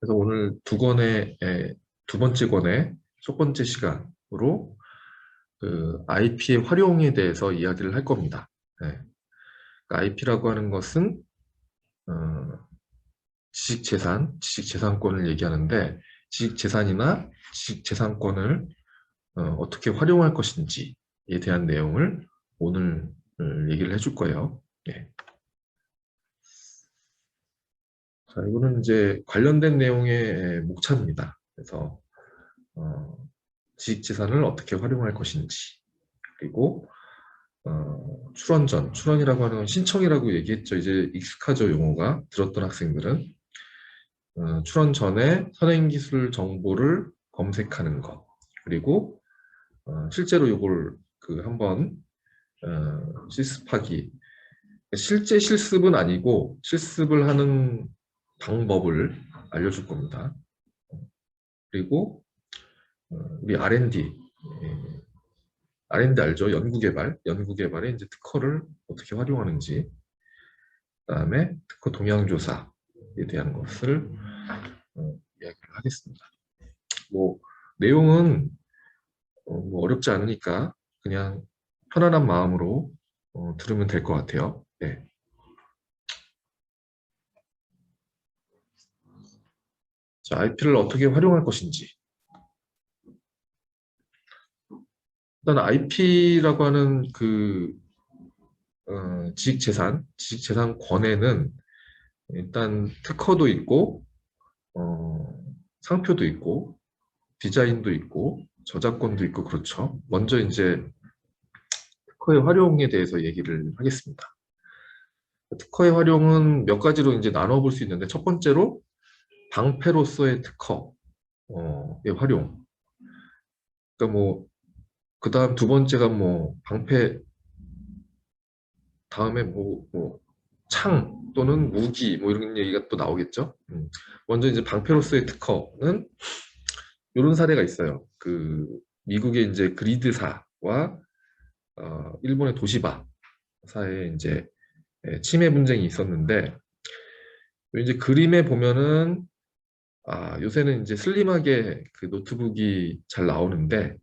그래서 오늘 두 번째 권의 첫 번째 시간으로 그 IP의 활용에 대해서 이야기를 할 겁니다. 네. IP라고 하는 것은 지식재산, 지식재산권을 얘기하는데 지식재산이나 지식재산권을 어떻게 활용할 것인지에 대한 내용을 오늘 얘기를 해줄 거예요. 네. 자, 이거는 이제 관련된 내용의 목차입니다. 그래서 지식재산을 어떻게 활용할 것인지, 그리고 출원이라고 하는 건 신청이라고 얘기했죠. 이제 익숙하죠, 용어가. 들었던 학생들은. 출원 전에 선행기술 정보를 검색하는 것. 그리고 실제로 이걸 한번 실습하기. 실제 실습은 아니고 실습을 하는 방법을 알려줄 겁니다. 그리고 우리 R&D 알죠? 연구개발에 이제 특허를 어떻게 활용하는지, 그다음에 특허 동향조사에 대한 것을 이야기를 하겠습니다. 뭐 내용은 뭐 어렵지 않으니까 그냥 편안한 마음으로 들으면 될 것 같아요. 네. 자, IP를 어떻게 활용할 것인지. 일단 IP라고 하는 지식재산권에는 일단 특허도 있고 상표도 있고 디자인도 있고 저작권도 있고 그렇죠. 먼저 이제 특허의 활용에 대해서 얘기를 하겠습니다. 특허의 활용은 몇 가지로 이제 나눠볼 수 있는데, 첫 번째로 방패로서의 특허의 활용. 그러니까 뭐 그다음 두 번째가 뭐 방패, 다음에 창 또는 무기 뭐 이런 얘기가 또 나오겠죠. 먼저 이제 방패로서의 특허는 이런 사례가 있어요. 미국의 이제 그리드사와 일본의 도시바사의 이제 침해 분쟁이 있었는데, 이제 그림에 보면은 요새는 이제 슬림하게 그 노트북이 잘 나오는데,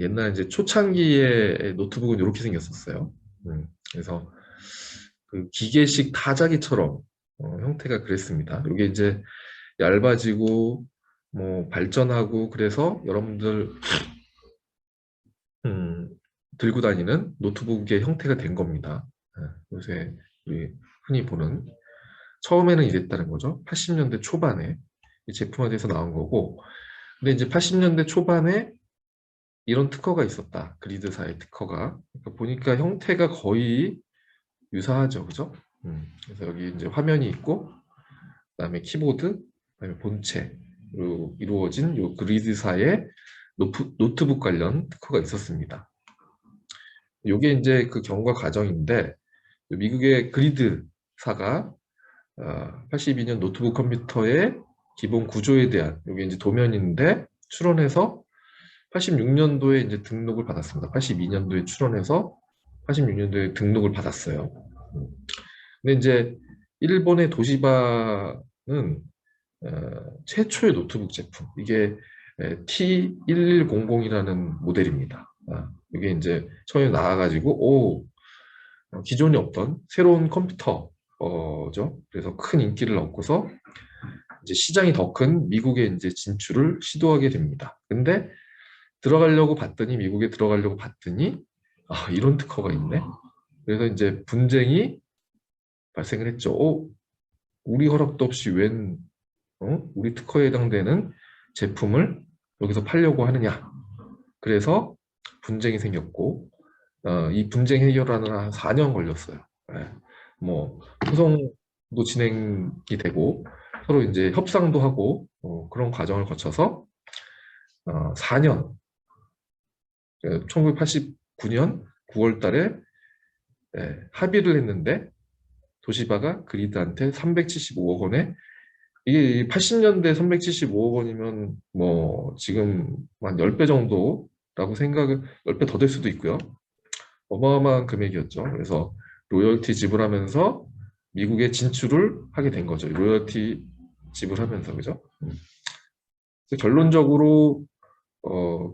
옛날 이제 초창기의 노트북은 이렇게 생겼었어요. 그래서 그 기계식 타자기처럼 형태가 그랬습니다. 이게 이제 얇아지고 뭐 발전하고, 그래서 여러분들 들고 다니는 노트북의 형태가 된 겁니다. 요새 우리 흔히 보는, 처음에는 이랬다는 거죠. 80년대 초반에 이 제품화돼서 나온 거고, 근데 이제 80년대 초반에 이런 특허가 있었다. 그리드사의 특허가. 그러니까 보니까 형태가 거의 유사하죠, 그죠? 그래서 여기 이제 화면이 있고, 그다음에 키보드, 그다음에 본체로 이루어진 요 그리드사의 노트북 관련 특허가 있었습니다. 요게 이제 그 경과 과정인데, 미국의 그리드사가 82년 노트북 컴퓨터의 기본 구조에 대한, 요게 이제 도면인데, 출원해서 86년도에 이제 등록을 받았습니다. 82년도에 출원해서 86년도에 등록을 받았어요. 근데 이제 일본의 도시바는 최초의 노트북 제품, 이게 T1100이라는 모델입니다. 이게 이제 처음에 나와가지고 기존에 없던 새로운 컴퓨터죠. 그래서 큰 인기를 얻고서 이제 시장이 더 큰 미국에 이제 진출을 시도하게 됩니다. 근데 미국에 들어가려고 봤더니 이런 특허가 있네. 그래서 이제 분쟁이 발생을 했죠. 우리 허락도 없이 우리 특허에 해당되는 제품을 여기서 팔려고 하느냐. 그래서 분쟁이 생겼고, 이 분쟁 해결하는 한 4년 걸렸어요. 네. 뭐 소송도 진행이 되고 서로 이제 협상도 하고 그런 과정을 거쳐서 4년, 1989년 9월 달에 합의를 했는데, 도시바가 그리드한테 375억 원에, 이게 80년대 375억 원이면 뭐 지금 한 10배 정도라고 10배 더 될 수도 있고요. 어마어마한 금액이었죠. 그래서 로열티 지불하면서 미국에 진출을 하게 된 거죠. 로열티 지불하면서, 그죠? 그래서 결론적으로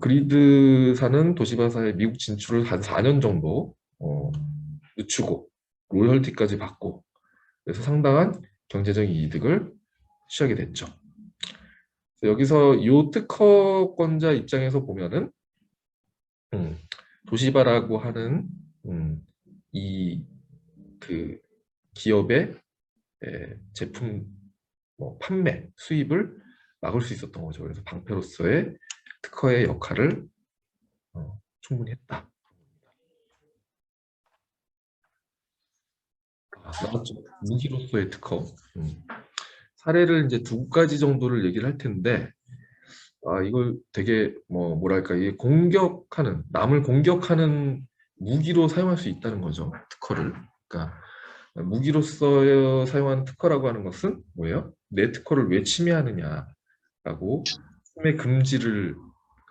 그리드사는 도시바사의 미국 진출을 한 4년 정도 늦추고 로열티까지 받고, 그래서 상당한 경제적인 이득을 취하게 됐죠. 여기서 이 특허권자 입장에서 보면은 도시바라고 하는 이 그 기업의 제품 판매 수입을 막을 수 있었던 거죠. 그래서 방패로서의 특허의 역할을 충분히 했다. 나왔죠. 무기로서의 특허. 사례를 이제 두 가지 정도를 얘기를 할 텐데, 이걸 되게 뭐랄까, 이게 공격하는, 남을 공격하는 무기로 사용할 수 있다는 거죠. 특허를. 그러니까 무기로서 사용하는 특허라고 하는 것은 뭐예요? 내 특허를 왜 침해하느냐라고 침해 금지를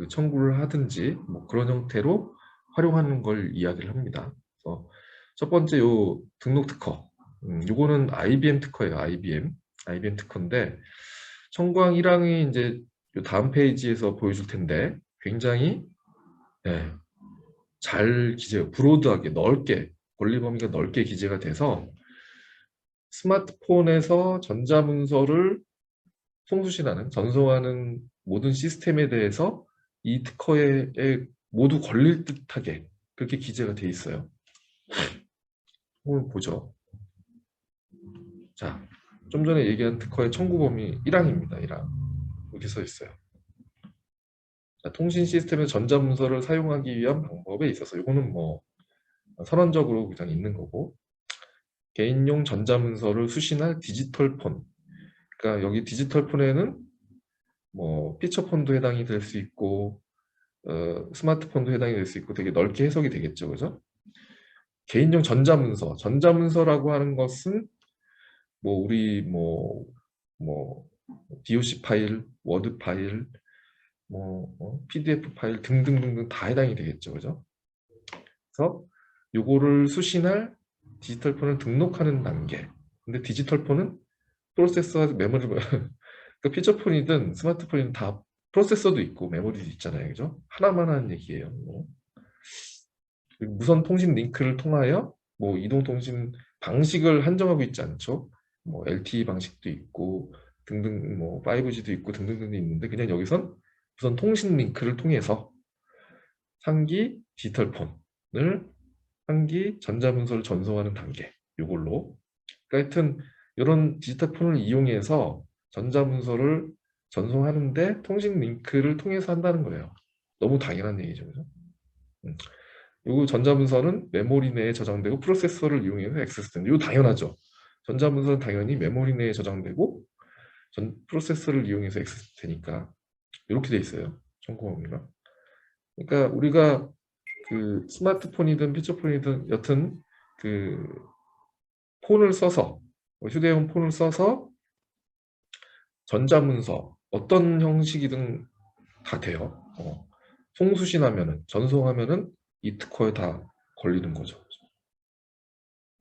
청구를 하든지 뭐 그런 형태로 활용하는 걸 이야기를 합니다. 그래서 첫 번째 요 등록 특허. 요거는 IBM 특허예요. IBM 특허인데 청구항 1항이 이제 요 다음 페이지에서 보여줄 텐데 굉장히 잘 브로드하게 넓게 권리 범위가 넓게 기재가 돼서 스마트폰에서 전자문서를 송수신하는 전송하는 모든 시스템에 대해서 이 특허에 모두 걸릴 듯하게 그렇게 기재가 돼 있어요. 한번 보죠. 자, 좀 전에 얘기한 특허의 청구 범위 1항입니다. 1항. 이렇게 써 있어요. 자, 통신 시스템의 전자문서를 사용하기 위한 방법에 있어서 이거는 뭐 선언적으로 그냥 있는 거고, 개인용 전자문서를 수신할 디지털 폰. 그러니까 여기 디지털 폰에는 뭐 피처폰도 해당이 될 수 있고 스마트폰도 해당이 될 수 있고 되게 넓게 해석이 되겠죠, 그죠? 개인용 전자문서라고 하는 것은 뭐 우리 뭐 DOC 파일, 워드 파일, PDF 파일 등등등등 다 해당이 되겠죠, 그죠? 그래서 요거를 수신할 디지털 폰을 등록하는 단계. 근데 디지털 폰은 프로세서 메모리 그 피처폰이든 스마트폰이든 다 프로세서도 있고 메모리도 있잖아요, 그죠? 하나만 하는 얘기예요. 무선 통신 링크를 통하여 뭐 이동 통신 방식을 한정하고 있지 않죠. 뭐 LTE 방식도 있고 등등 뭐 5G도 있고 등등등이 있는데 그냥 여기선 무선 통신 링크를 통해서 상기 디지털 폰을 상기 전자문서를 전송하는 단계 요걸로 그러니까 하여튼 이런 디지털 폰을 이용해서 전자문서를 전송하는데 통신 링크를 통해서 한다는 거예요. 너무 당연한 얘기죠. 그죠? 요 전자문서는 메모리 내에 저장되고 프로세서를 이용해서 액세스된다. 이거 당연하죠. 전자문서는 당연히 메모리 내에 저장되고 프로세서를 이용해서 액세스되니까 이렇게 돼 있어요. 청구범위가. 그러니까 우리가 그 스마트폰이든 피처폰이든 여튼 그 폰을 써서 휴대용 폰을 써서 전자문서 어떤 형식이든 다 돼요. 송수신하면은 전송하면은 이 특허에 다 걸리는 거죠.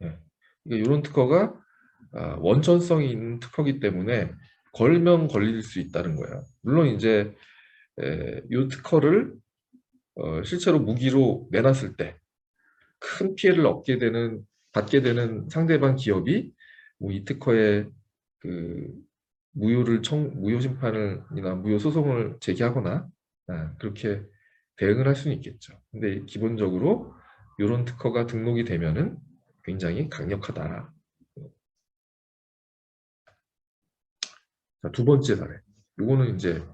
네. 그러니까 이런 특허가 원천성이 있는 특허기 때문에 걸면 걸릴 수 있다는 거예요. 물론 이제 이 특허를 실제로 무기로 내놨을 때 큰 피해를 받게 되는 상대방 기업이 뭐 이 특허에 그 무효 심판이나 무효 소송을 제기하거나 그렇게 대응을 할 수는 있겠죠. 근데 기본적으로 이런 특허가 등록이 되면은 굉장히 강력하다. 자, 두 번째 사례. 이거는 이제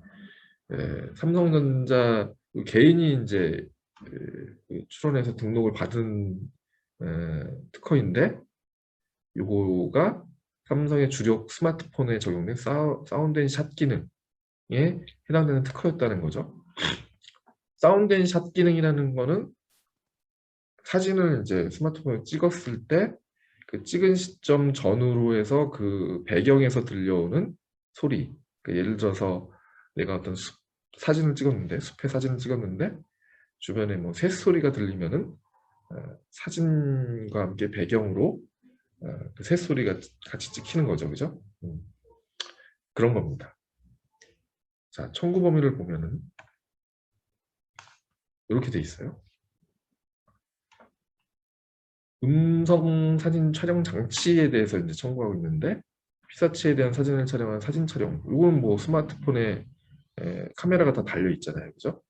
삼성전자 개인이 이제 출원해서 등록을 받은 특허인데 요거가 삼성의 주력 스마트폰에 적용된 사운드앤샷 기능에 해당되는 특허였다는 거죠. 사운드앤샷 기능이라는 거는 사진을 이제 스마트폰에 찍었을 때 그 찍은 시점 전후로 해서 그 배경에서 들려오는 소리. 그러니까 예를 들어서 내가 어떤 사진을 찍었는데 숲의 사진을 찍었는데 주변에 뭐 새소리가 들리면은 사진과 함께 배경으로 그 새소리가 같이 찍히는 거죠, 그죠? 그런 겁니다. 자, 청구 범위를 보면은 이렇게 돼 있어요. 음성 사진 촬영 장치에 대해서 이제 청구하고 있는데, 피사체에 대한 사진을 촬영한 사진 촬영. 이건 뭐 스마트폰에 카메라가 다 달려 있잖아요, 그죠?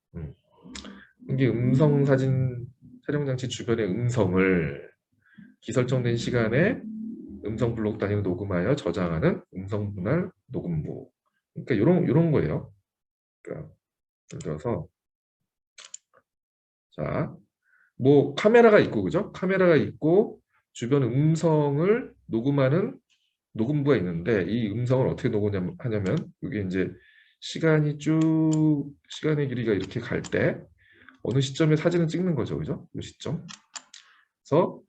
이게 음성 사진 촬영 장치 주변의 음성을 기설정된 시간에 음성 블록 단위로 녹음하여 저장하는 음성 분할 녹음부. 그러니까 이런 거예요. 그러니까 예를 들어서 자, 뭐 카메라가 있고 그죠? 카메라가 있고 주변 음성을 녹음하는 녹음부가 있는데, 이 음성을 어떻게 녹음하냐면 이게 이제 시간의 길이가 이렇게 갈 때 어느 시점에 사진을 찍는 거죠, 그죠? 이 시점. 그래서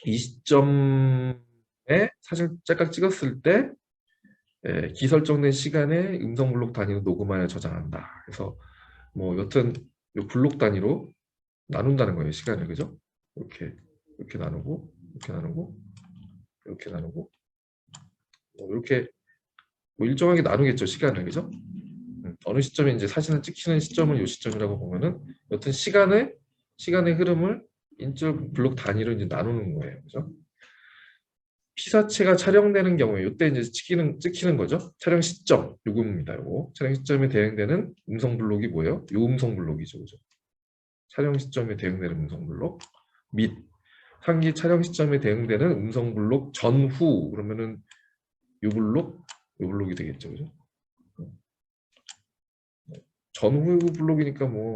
이 시점에 사진을 짤깍 찍었을 때 기설정된 시간에 음성 블록 단위로 녹음하여 저장한다. 그래서 뭐 여튼 요 블록 단위로 나눈다는 거예요, 시간을. 그죠? 이렇게 나누고 이렇게 나누고 이렇게 나누고 이렇게 뭐 일정하게 나누겠죠, 시간을. 그죠? 어느 시점에 이제 사진을 찍히는 시점을 요 시점이라고 보면은 여튼 시간의 흐름을 인적 블록 단위로 이제 나누는 거예요. 그죠? 피사체가 촬영되는 경우에 이때 이제 찍히는 거죠. 촬영 시점 요겁니다. 요거 촬영 시점에 대응되는 음성 블록이 뭐예요? 요 음성 블록이죠, 그죠? 촬영 시점에 대응되는 음성 블록 및 상기 촬영 시점에 대응되는 음성 블록 전후, 그러면은 요 블록이 되겠죠, 그죠? 전후 블록이니까 뭐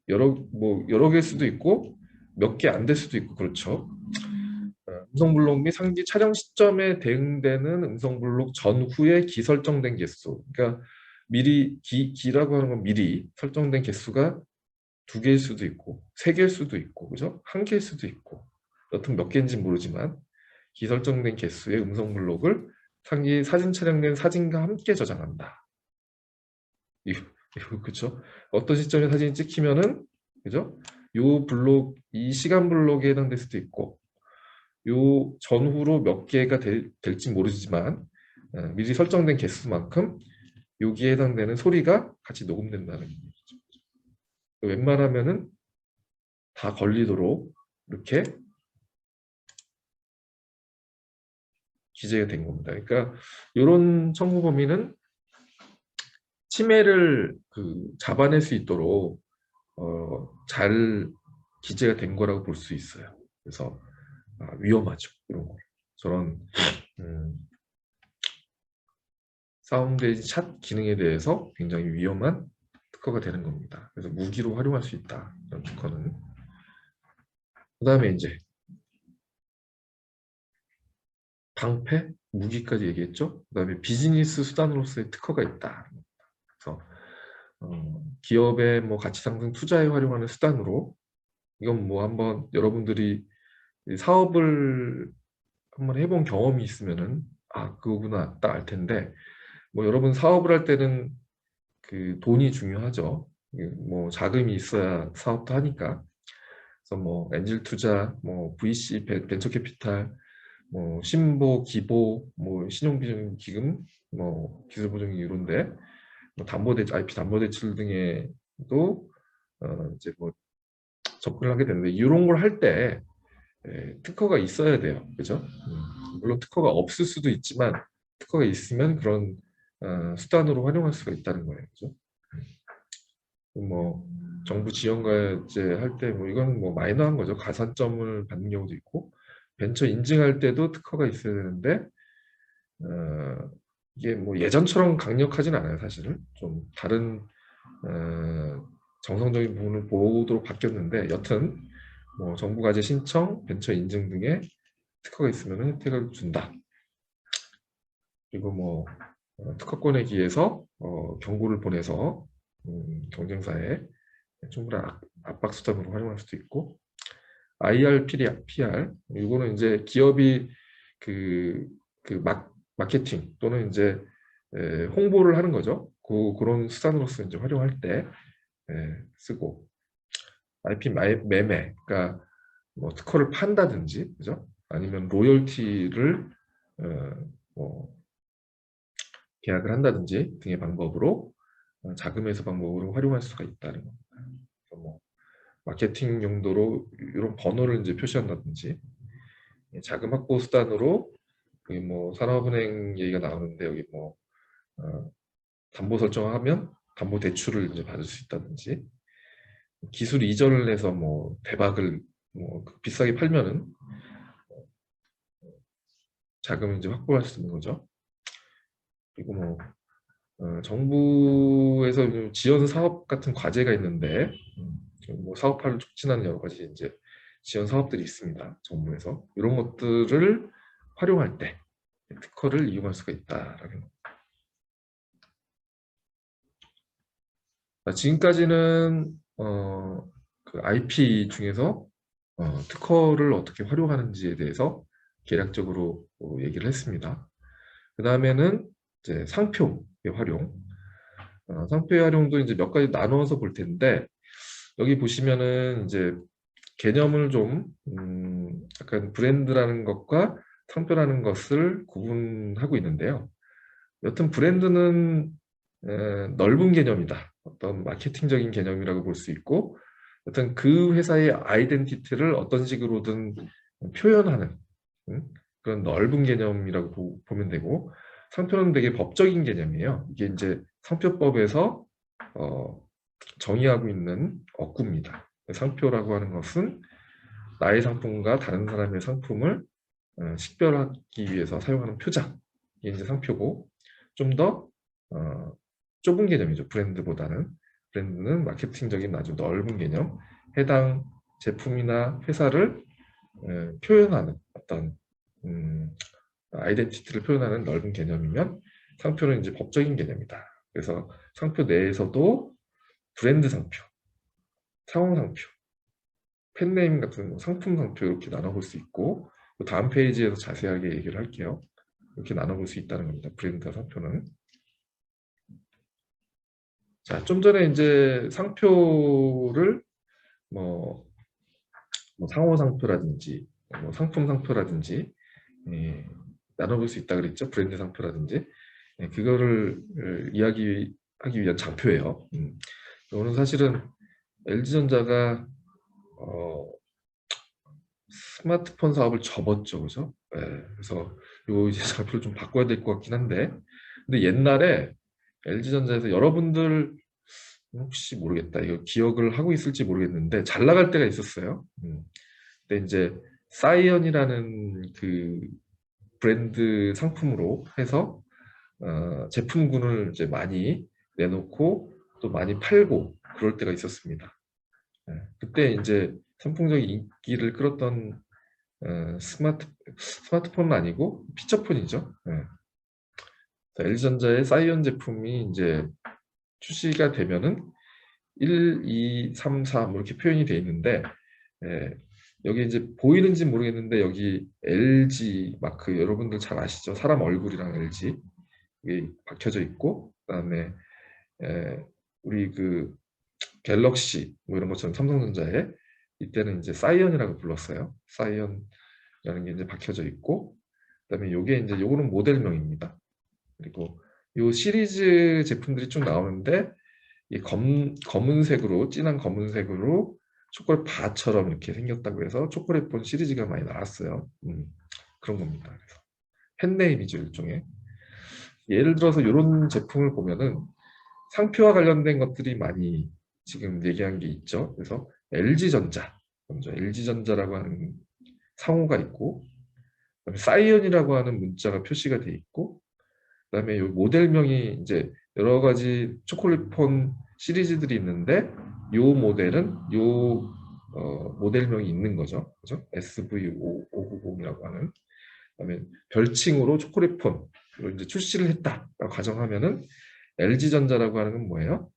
여러 개일 수도 있고 몇 개 안 될 수도 있고 그렇죠. 음성 블록 및 상기 촬영 시점에 대응되는 음성 블록 전후에 기설정된 개수. 그러니까 미리 기라고 하는 건 미리 설정된 개수가 2개일 수도 있고 3개일 수도 있고 그죠? 1개일 수도 있고 여튼 몇 개인지 모르지만 기설정된 개수의 음성 블록을 상기 사진 촬영된 사진과 함께 저장한다. 이거 그죠? 어떤 시점에 사진이 찍히면은 그죠? 이 시간 블록에 해당될 수도 있고 요 전후로 몇 개가 될지 모르지만 미리 설정된 개수만큼 여기에 해당되는 소리가 같이 녹음된다는 얘기죠. 웬만하면은 다 걸리도록 이렇게 기재가 된 겁니다. 그러니까 이런 청구 범위는 침해를 잡아낼 수 있도록 잘 기재가 된 거라고 볼 수 있어요. 그래서 위험하죠, 이런 거. 저런 사운드 샷 기능에 대해서 굉장히 위험한 특허가 되는 겁니다. 그래서 무기로 활용할 수 있다, 이런 특허는. 그 다음에 이제 방패, 무기까지 얘기했죠. 그 다음에 비즈니스 수단으로서의 특허가 있다. 그래서 기업의 뭐 가치 상승 투자에 활용하는 수단으로, 이건 뭐 한번 여러분들이 사업을 한번 해본 경험이 있으면은 그거구나 딱 알 텐데, 뭐 여러분 사업을 할 때는 돈이 중요하죠. 뭐 자금이 있어야 사업도 하니까. 그래서 뭐 엔젤 투자, 뭐 VC 벤처 캐피탈, 뭐 신보, 기보, 뭐 신용보증 기금, 뭐 기술보증 이런데 뭐 IP 담보대출 등에도 이제 뭐 접근을 하게 되는데, 이런 걸 할 때 특허가 있어야 돼요, 그죠? 물론 특허가 없을 수도 있지만 특허가 있으면 그런 수단으로 활용할 수가 있다는 거예요, 그죠? 뭐 정부 지원과제 할 때 뭐 이건 뭐 마이너한 거죠. 가산점을 받는 경우도 있고, 벤처 인증할 때도 특허가 있어야 되는데 이게 뭐 예전처럼 강력하진 않아요, 사실은. 좀 다른 정성적인 부분을 보도록 바뀌었는데, 여튼 뭐 정부 과제 신청, 벤처 인증 등의 특허가 있으면 혜택을 준다. 그리고 뭐 특허권에 기해서 경고를 보내서 경쟁사에 충분한 압박 수단으로 활용할 수도 있고, IR, PR 이거는 이제 기업이 그 마케팅 또는 이제 홍보를 하는 거죠. 그런 수단으로서 이제 활용할 때 쓰고, IP 매매, 그러니까 뭐 특허를 판다든지, 그죠? 아니면 로열티를 뭐 계약을 한다든지 등의 방법으로 자금 회수 방법으로 활용할 수가 있다는 겁니다. 뭐 마케팅 용도로 이런 번호를 이제 표시한다든지 자금 확보 수단으로 여기 뭐 산업은행 얘기가 나오는데 여기 뭐 담보 설정하면 담보 대출을 이제 받을 수 있다든지 기술 이전을 해서 뭐 대박을 뭐 비싸게 팔면은 자금을 이제 확보할 수 있는 거죠. 그리고 뭐 정부에서 지원 사업 같은 과제가 있는데 뭐 사업화를 촉진하는 여러 가지 이제 지원 사업들이 있습니다. 정부에서 이런 것들을 활용할 때 특허를 이용할 수가 있다라는 거. 지금까지는 그 IP 중에서 특허를 어떻게 활용하는지에 대해서 개략적으로 얘기를 했습니다. 그 다음에는 이제 상표의 활용. 상표의 활용도 이제 몇 가지 나누어서 볼 텐데 여기 보시면은 이제 개념을 좀 약간 브랜드라는 것과 상표라는 것을 구분하고 있는데요. 여튼 브랜드는 넓은 개념이다. 어떤 마케팅적인 개념이라고 볼 수 있고 여튼 그 회사의 아이덴티티를 어떤 식으로든 표현하는 그런 넓은 개념이라고 보면 되고 상표는 되게 법적인 개념이에요. 이게 이제 상표법에서 정의하고 있는 어구입니다. 상표라고 하는 것은 나의 상품과 다른 사람의 상품을 식별하기 위해서 사용하는 표장. 이게 이제 상표고 좀 더 좁은 개념이죠. 브랜드보다는. 브랜드는 마케팅적인 아주 넓은 개념. 해당 제품이나 회사를 표현하는 어떤 아이덴티티를 표현하는 넓은 개념이면 상표는 이제 법적인 개념이다. 그래서 상표 내에서도 브랜드 상표, 상호 상표, 팬네임 같은 뭐 상품 상표 이렇게 나눠볼 수 있고 다음 페이지에서 자세하게 얘기를 할게요. 이렇게 나눠볼 수 있다는 겁니다. 브랜드와 상표는. 자, 좀 전에 이제 상표를 뭐 상호 상표라든지 뭐 상품 상표라든지 나눠볼 수 있다 그랬죠. 브랜드 상표라든지 그거를 이야기하기 위한 장표예요. 이거는 사실은 LG전자가 스마트폰 사업을 접었죠, 그죠? 네, 그래서 요 이제 장표를 좀 바꿔야 될 것 같긴 한데, 근데 옛날에 LG전자에서 여러분들 혹시 모르겠다, 이거 기억을 하고 있을지 모르겠는데 잘 나갈 때가 있었어요. 근데 이제 사이언이라는 그 브랜드 상품으로 해서 제품군을 이제 많이 내놓고 또 많이 팔고 그럴 때가 있었습니다. 네, 그때 이제 선풍적인 인기를 끌었던 스마트폰은 아니고 피처폰이죠. 네. LG전자의 사이언 제품이 이제 출시가 되면은 1, 2, 3, 4 뭐 이렇게 표현이 되어 있는데 여기 이제 보이는지 모르겠는데 여기 LG 마크 여러분들 잘 아시죠? 사람 얼굴이랑 LG 이게 박혀져 있고 그다음에 우리 그 갤럭시 뭐 이런 것처럼 삼성전자에 이때는 이제 사이언이라고 불렀어요. 사이언이라는 게 이제 박혀져 있고 그다음에 요게 이제 요거는 모델명입니다. 그리고 요 시리즈 제품들이 쭉 나오는데 이 검은색으로 진한 검은색으로 초콜릿 바처럼 이렇게 생겼다고 해서 초콜릿본 시리즈가 많이 나왔어요. 그런 겁니다. 그래서 팬네임이죠, 일종의. 예를 들어서 이런 제품을 보면은 상표와 관련된 것들이 많이 지금 얘기한 게 있죠. 그래서 LG전자, 먼저 LG전자라고 하는 상호가 있고, 그다음에 사이언이라고 하는 문자가 표시가 돼 있고, 그다음에 이 모델명이 이제 여러 가지 초콜릿폰 시리즈들이 있는데, 이 모델은 이 모델명이 있는 거죠. 그죠? SV590이라고 하는. 그다음에 별칭으로 초콜릿폰 이제 출시를 했다라고 가정하면은 LG전자라고 하는 건 뭐예요?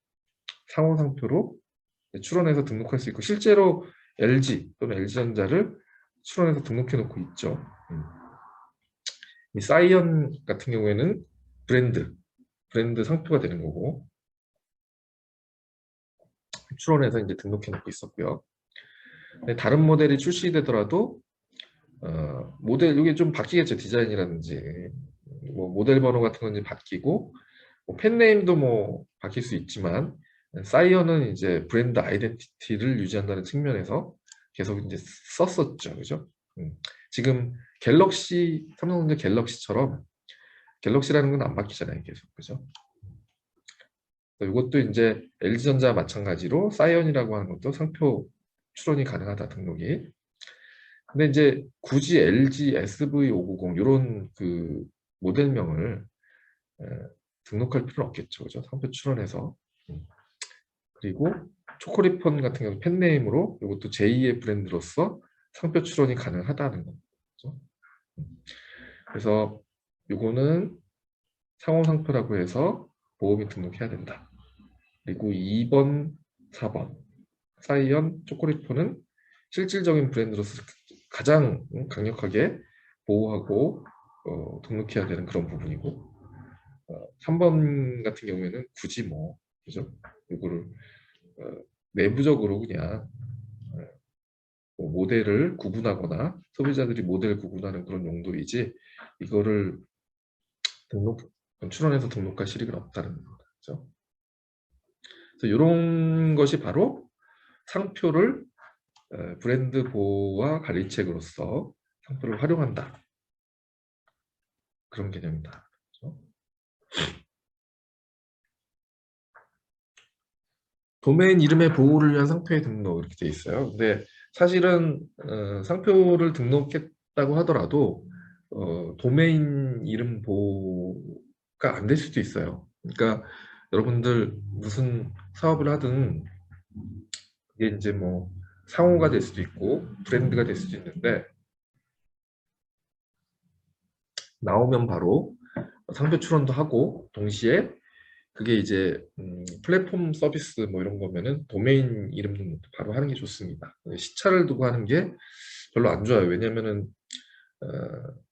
상호 상표로 출원해서 등록할 수 있고 실제로 LG 또는 LG전자를 출원해서 등록해 놓고 있죠. 이 사이언 같은 경우에는 브랜드 상표가 되는 거고 출원해서 이제 등록해 놓고 있었고요. 다른 모델이 출시되더라도 모델 이게 좀 바뀌겠죠. 디자인이라든지 뭐 모델 번호 같은 건 이제 바뀌고 뭐 펜네임도 뭐 바뀔 수 있지만 사이언은 이제 브랜드 아이덴티티를 유지한다는 측면에서 계속 이제 썼었죠, 그죠? 지금 갤럭시 삼성전자 갤럭시처럼 갤럭시라는 건 안 바뀌잖아요, 계속, 그죠? 이것도 이제 LG전자 마찬가지로 사이언이라고 하는 것도 상표 출원이 가능하다 등록이. 근데 이제 굳이 LG SV590 이런 그 모델명을 에, 등록할 필요는 없겠죠, 그죠? 상표 출원해서. 그리고 초코리폰 같은 경우 펜네임으로 이것도 제2의 브랜드로서 상표 출원이 가능하다는 거죠. 그래서 이거는 상호상표라고 해서 보험이 등록해야 된다. 그리고 2번, 4번 사이언, 초코리폰은 실질적인 브랜드로서 가장 강력하게 보호하고 등록해야 되는 그런 부분이고 3번 같은 경우에는 굳이 뭐 그죠? 이거를 내부적으로 그냥 뭐 모델을 구분하거나 소비자들이 모델을 구분하는 그런 용도이지 이거를 등록 출원해서 등록할 실익은 없다는 거죠. 그래서 이런 것이 바로 상표를 브랜드 보호와 관리책으로서 상표를 활용한다. 그런 개념이다. 그렇죠? 도메인 이름의 보호를 위한 상표의 등록 이렇게 돼 있어요. 근데 사실은 상표를 등록했다고 하더라도 도메인 이름 보호가 안 될 수도 있어요. 그러니까 여러분들 무슨 사업을 하든 이게 이제 뭐 상호가 될 수도 있고 브랜드가 될 수도 있는데 나오면 바로 상표 출원도 하고 동시에 그게 이제 플랫폼 서비스 뭐 이런 거면은 도메인 이름 등록도 바로 하는 게 좋습니다. 시차를 두고 하는 게 별로 안 좋아요. 왜냐면은 어,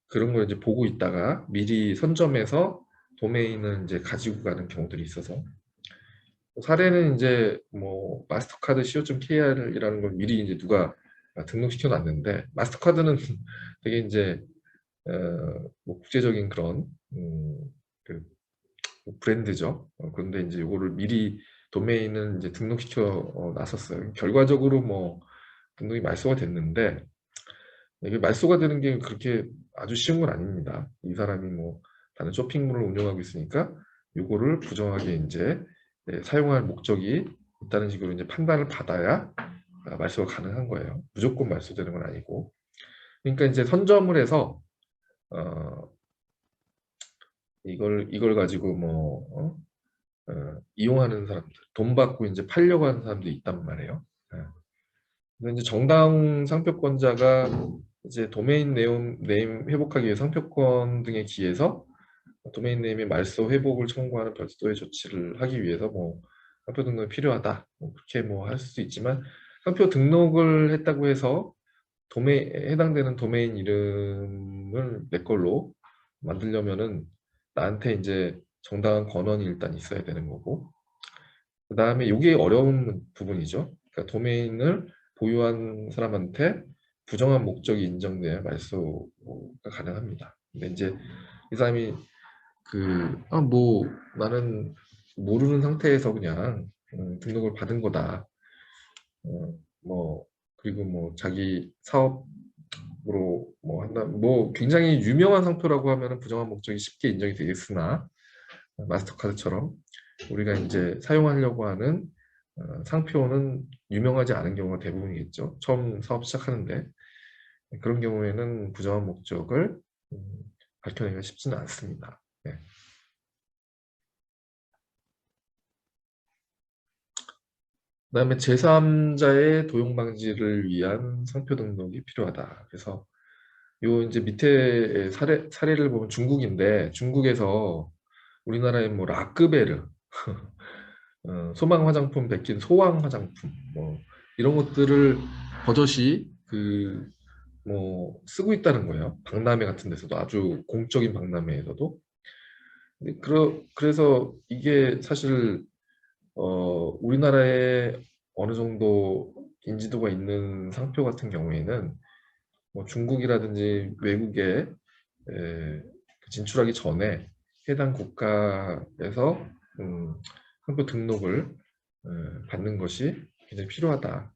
그런 걸 이제 보고 있다가 미리 선점해서 도메인을 이제 가지고 가는 경우들이 있어서 사례는 이제 뭐 마스터카드 co.kr이라는 걸 미리 이제 누가 등록시켜 놨는데 마스터카드는 되게 이제 뭐 국제적인 그런 그 브랜드죠. 그런데 이제 이거를 미리 도메인은 이제 등록시켜 놨었어요. 결과적으로 뭐 등록이 말소가 됐는데 이게 말소가 되는 게 그렇게 아주 쉬운 건 아닙니다. 이 사람이 뭐 다른 쇼핑몰을 운영하고 있으니까 이거를 부정하게 이제 사용할 목적이 있다는 식으로 이제 판단을 받아야 말소가 가능한 거예요. 무조건 말소되는 건 아니고. 그러니까 이제 선점을 해서 어, 이걸 가지고 뭐 이용하는 사람들, 돈 받고 이제 팔려고 하는 사람들이 있단 말이에요. 예. 근데 이제 정당 상표권자가 이제 도메인 네임 회복하기 위해 상표권 등에 기해서 도메인 네임의 말소 회복을 청구하는 별도의 조치를 하기 위해서 뭐 상표 등록이 필요하다. 뭐 그렇게 뭐 할 수도 있지만 상표 등록을 했다고 해서 해당되는 도메인 이름을 내 걸로 만들려면은 나한테 이제 정당한 권한이 일단 있어야 되는 거고 그 다음에 이게 어려운 부분이죠. 그러니까 도메인을 보유한 사람한테 부정한 목적이 인정돼야 말소가 가능합니다. 근데 이제 이 사람이 뭐 나는 모르는 상태에서 그냥 등록을 받은 거다. 뭐 그리고 뭐 자기 사업으로 뭐 한다. 뭐 굉장히 유명한 상표라고 하면은 부정한 목적이 쉽게 인정이 되겠으나 마스터카드처럼 우리가 이제 사용하려고 하는 상표는 유명하지 않은 경우가 대부분이겠죠. 처음 사업 시작하는데 그런 경우에는 부정한 목적을 밝혀내기가 쉽지는 않습니다. 네. 그다음에 제3자의 도용 방지를 위한 상표 등록이 필요하다. 그래서 요 이제 밑에 사례를 보면 중국인데 중국에서 우리나라의 뭐 라크베르 소망 화장품 베낀 소왕 화장품 뭐 이런 것들을 버젓이 뭐 쓰고 있다는 거예요. 박람회 같은 데서도 아주 공적인 박람회에서도. 근데 그래서 이게 사실 우리나라에 어느 정도 인지도가 있는 상표 같은 경우에는 뭐 중국이라든지 외국의 진출하기 전에 해당 국가에서 상표 등록을 받는 것이 굉장히 필요하다.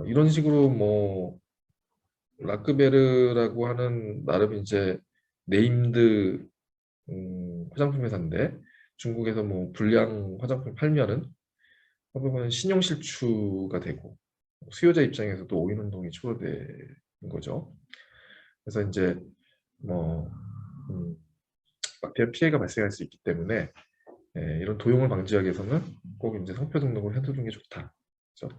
이런 식으로 뭐 라크베르라고 하는 나름 이제 네임드 화장품 회사인데 중국에서 뭐 불량 화장품 팔면은 보면 신용 실추가 되고 수요자 입장에서도 오인 운동이 초래되는 거죠. 그래서 이제 뭐 막대한 피해가 발생할 수 있기 때문에 이런 도용을 방지하기 위해서는 꼭 이제 상표 등록을 해두는 게 좋다. 그렇죠?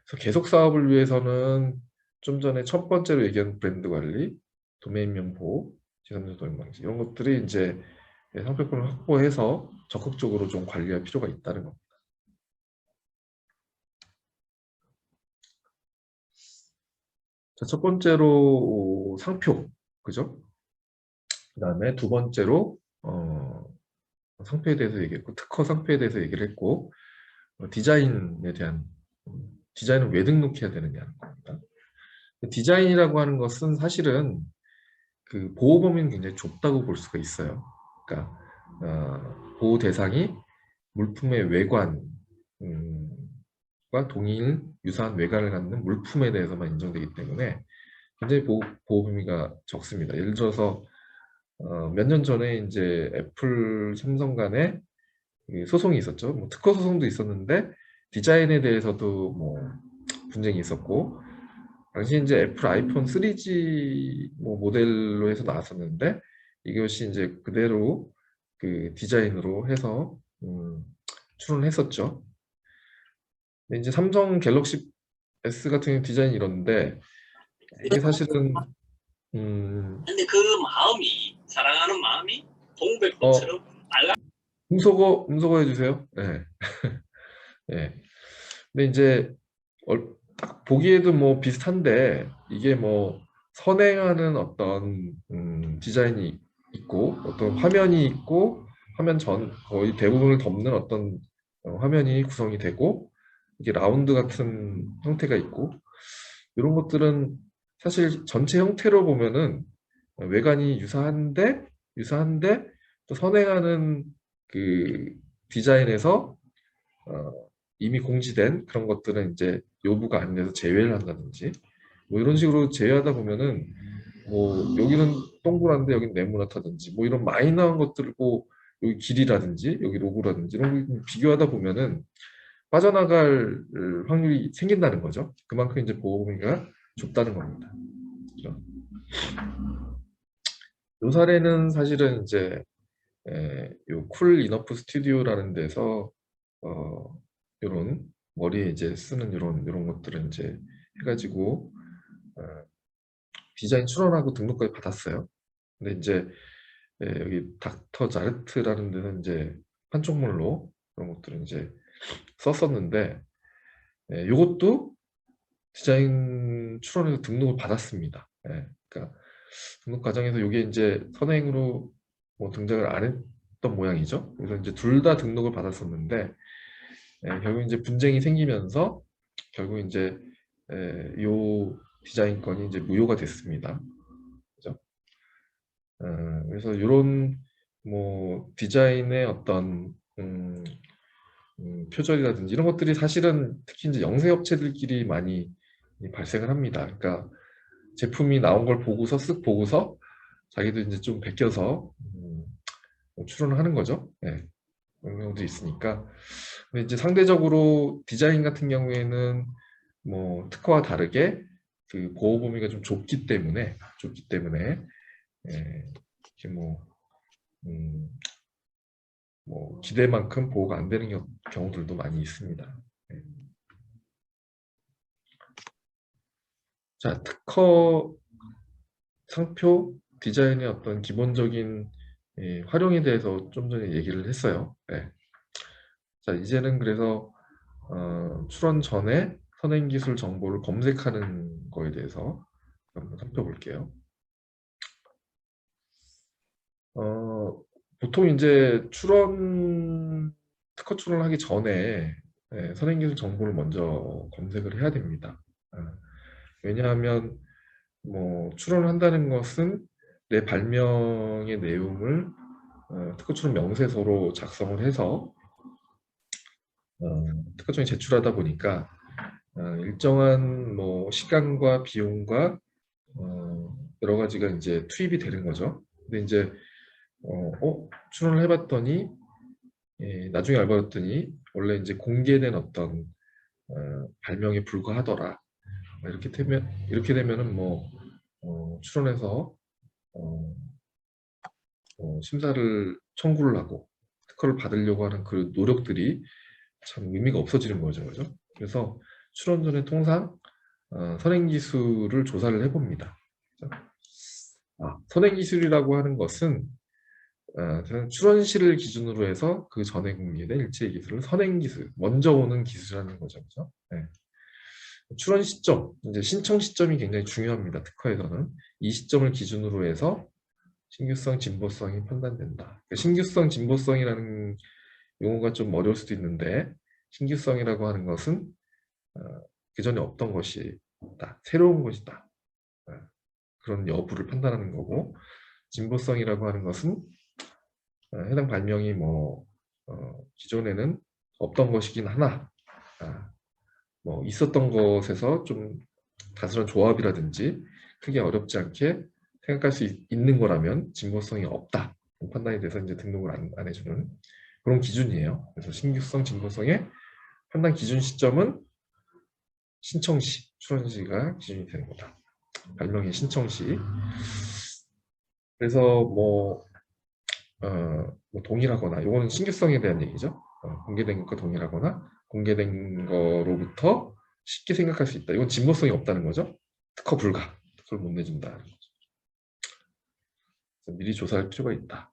그래서 계속 사업을 위해서는 좀 전에 첫 번째로 얘기한 브랜드 관리, 도메인명 보호, 제3자 도용 방지 이런 것들이 이제 상표권을 확보해서 적극적으로 좀 관리할 필요가 있다는 겁니다. 자, 첫 번째로 상표, 그죠? 그 다음에 두 번째로 상표에 대해서 얘기했고 특허 상표에 대해서 얘기를 했고 디자인에 대한 디자인을 왜 등록해야 되느냐는 겁니다. 디자인이라고 하는 것은 사실은 그 보호 범위는 굉장히 좁다고 볼 수가 있어요. 그러니까 보호 대상이 물품의 외관과 동일 유사한 외관을 갖는 물품에 대해서만 인정되기 때문에 굉장히 보호 범위가 적습니다. 예를 들어서 몇 년 전에 이제 애플, 삼성 간에 소송이 있었죠. 뭐 특허 소송도 있었는데 디자인에 대해서도 뭐 분쟁이 있었고 당시 이제 애플 아이폰 3G 뭐 모델로 해서 나왔었는데 이것이 이제 그대로 그 디자인으로 해서 출원을 했었죠. 근데 이제 삼성 갤럭시 S 같은 경우 디자인이 이런데 이게 사실은 근데 그 마음이 사랑하는 마음이 동백꽃처럼 빨간 음소거 해주세요. 네. 네. 근데 이제 딱 보기에도 뭐 비슷한데 이게 뭐 선행하는 어떤 디자인이 있고 어떤 화면이 있고 화면 전 거의 대부분을 덮는 어떤 화면이 구성이 되고 이게 라운드 같은 형태가 있고 이런 것들은 사실 전체 형태로 보면은 외관이 유사한데 또 선행하는 그 디자인에서 이미 공지된 그런 것들은 이제 요구가 안 돼서 제외를 한다든지 뭐 이런 식으로 제외하다 보면은 뭐 여기는 동그란데 여기는 네모나다든지 뭐 이런 마이너한 것들고 여기 길이라든지 여기 로고라든지 이런 걸 비교하다 보면은 빠져나갈 확률이 생긴다는 거죠. 그만큼 이제 보호 범위가 좁다는 겁니다. 그렇죠? 요 사례는 사실은 이제 요쿨 이너프 스튜디오라는 데서 요런 머리에 이제 쓰는 요런 것들을 이제 해가지고 디자인 출원하고 등록까지 받았어요. 근데 이제 여기 닥터 자르트라는 데는 이제 판촉물로 그런 것들을 이제 썼었는데 요것도 디자인 출원해서 등록을 받았습니다. 그러니까 등록 과정에서 이게 이제 선행으로 뭐 등장을 안 했던 모양이죠. 그래서 이제 둘 다 등록을 받았었는데 결국 이제 분쟁이 생기면서 결국 이제 요 디자인권이 이제 무효가 됐습니다. 그죠? 그래서 이런 뭐 디자인의 어떤 표절이라든지 이런 것들이 사실은 특히 이제 영세업체들끼리 많이 발생을 합니다. 그러니까 제품이 나온 걸 보고서 쓱 보고서 자기도 이제 좀 베껴서 출원을 하는 거죠. 네. 그런 경우도 있으니까. 근데 이제 상대적으로 디자인 같은 경우에는 뭐 특허와 다르게 그 보호 범위가 좀 좁기 때문에 이렇게 뭐 기대만큼 보호가 안 되는 경우들도 많이 있습니다. 네. 자, 특허 상표 디자인의 어떤 기본적인 활용에 대해서 좀 전에 얘기를 했어요. 네. 자, 이제는 그래서 출원 전에 선행기술 정보를 검색하는 거에 대해서 한번 살펴볼게요. 보통 이제 특허 출원하기 전에 선행기술 정보를 먼저 검색을 해야 됩니다. 왜냐하면 뭐 출원을 한다는 것은 내 발명의 내용을 특허 출원 명세서로 작성을 해서 특허청에 제출하다 보니까 일정한 뭐 시간과 비용과 여러 가지가 이제 투입이 되는 거죠. 근데 이제 출원을 해봤더니 나중에 알아봤더니 원래 이제 공개된 어떤 발명에 불과하더라. 이렇게 되면은 뭐 출원해서 심사를 청구를 하고 특허를 받으려고 하는 그 노력들이 참 의미가 없어지는 거죠, 그죠? 그래서 출원 전에 통상 선행기술을 조사를 해봅니다. 그죠? 선행기술이라고 하는 것은 저는 출원시를 기준으로 해서 그 전에 공개된 일체의 기술을 선행기술, 먼저 오는 기술이라는 거죠, 그죠? 네. 출원 시점, 이제 신청 시점이 굉장히 중요합니다. 특허에서는 이 시점을 기준으로 해서 신규성, 진보성이 판단된다. 그러니까 신규성, 진보성이라는 용어가 좀 어려울 수도 있는데 신규성이라고 하는 것은 그전에 없던 것이다. 새로운 것이다. 그런 여부를 판단하는 거고 진보성이라고 하는 것은 해당 발명이 뭐 기존에는 없던 것이긴 하나 뭐 있었던 것에서 좀 다수런 조합이라든지 크게 어렵지 않게 생각할 수 있는 거라면 진보성이 없다 판단이 돼서 이제 등록을 안 해주는 그런 기준이에요. 그래서 신규성, 진보성의 판단 기준 시점은 신청시, 출원시가 기준이 되는 거다. 발명의 신청시. 그래서 뭐 동일하거나, 이거는 신규성에 대한 얘기죠. 공개된 것과 동일하거나 공개된 거로부터 쉽게 생각할 수 있다. 이건 진보성이 없다는 거죠. 특허 불가, 특허를 못 내준다. 미리 조사할 필요가 있다.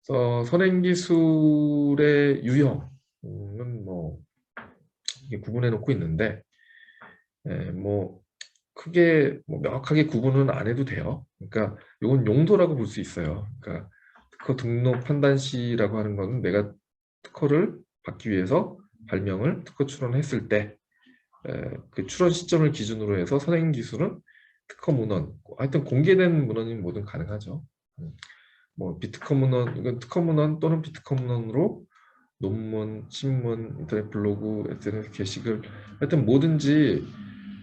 그래서 선행기술의 유형은 뭐 이게 구분해 놓고 있는데 뭐 크게 뭐 명확하게 구분은 안 해도 돼요. 그러니까 이건 용도라고 볼 수 있어요. 그러니까 특허 등록 판단시라고 하는 것은 내가 특허를 받기 위해서 발명을 특허 출원했을 때 그 출원 시점을 기준으로 해서 선행기술은 특허 문헌, 하여튼 공개된 문헌이면 뭐든 가능하죠. 뭐 비특허 문헌, 이건 특허 문헌 또는 비특허 문헌으로 논문, 신문, 인터넷 블로그, SNS 게시글, 하여튼 뭐든지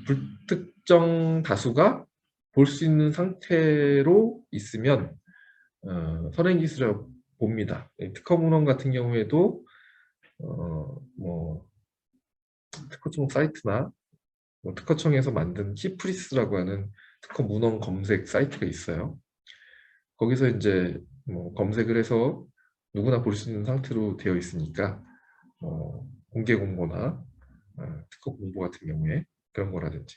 불특정 다수가 볼 수 있는 상태로 있으면 선행기술이라고 봅니다. 특허 문헌 같은 경우에도 뭐 특허청 사이트나 뭐 특허청에서 만든 키프리스라고 하는 특허 문헌 검색 사이트가 있어요. 거기서 이제 뭐 검색을 해서 누구나 볼 수 있는 상태로 되어 있으니까 공개 공고나 특허 공고 같은 경우에 그런 거라든지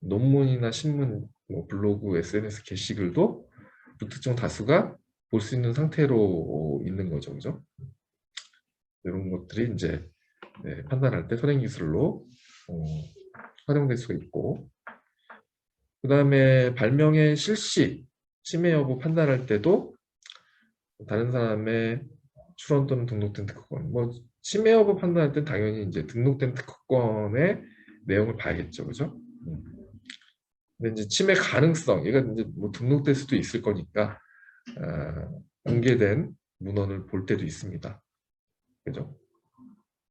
논문이나 신문, 뭐 블로그, SNS 게시글도 불특정 다수가 볼 수 있는 상태로 있는 거죠, 그죠? 이런 것들이 이제 판단할 때 선행기술로 활용될 수가 있고, 그 다음에 발명의 실시, 침해 여부 판단할 때도 다른 사람의 출원 또는 등록된 특허권, 뭐 침해 여부 판단할 때 당연히 이제 등록된 특허권의 내용을 봐야겠죠, 그죠? 근데 이제 침해 가능성, 얘가 이제 뭐 등록될 수도 있을 거니까 공개된 문헌을 볼 때도 있습니다, 그죠?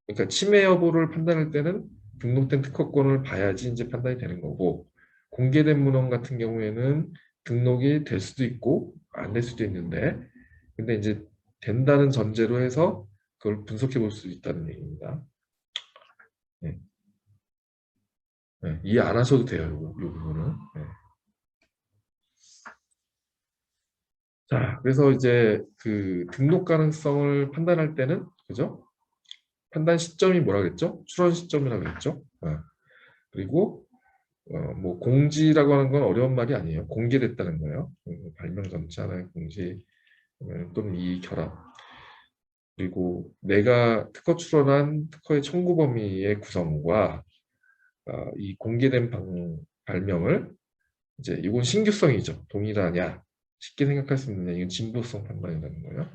그러니까 침해 여부를 판단할 때는 등록된 특허권을 봐야지 이제 판단이 되는 거고, 공개된 문헌 같은 경우에는 등록이 될 수도 있고 안 될 수도 있는데, 근데 이제 된다는 전제로 해서 그걸 분석해 볼 수 있다는 얘기입니다. 네. 네, 이해 안 하셔도 돼요, 이 부분은. 네. 자, 그래서 이제 그 등록 가능성을 판단할 때는, 그죠? 판단 시점이 뭐라 그랬죠? 출원 시점이라고 그랬죠? 그리고 뭐 공지라고 하는 건 어려운 말이 아니에요. 공개됐다는 거예요. 발명 전체 하나의 공지 또는 이의 결합. 그리고 내가 특허 출원한 특허의 청구 범위의 구성과 이 공개된 발명을 이제 이건 신규성이죠. 동일하냐? 쉽게 생각할 수 있느냐? 이건 진보성 판단이라는 거예요.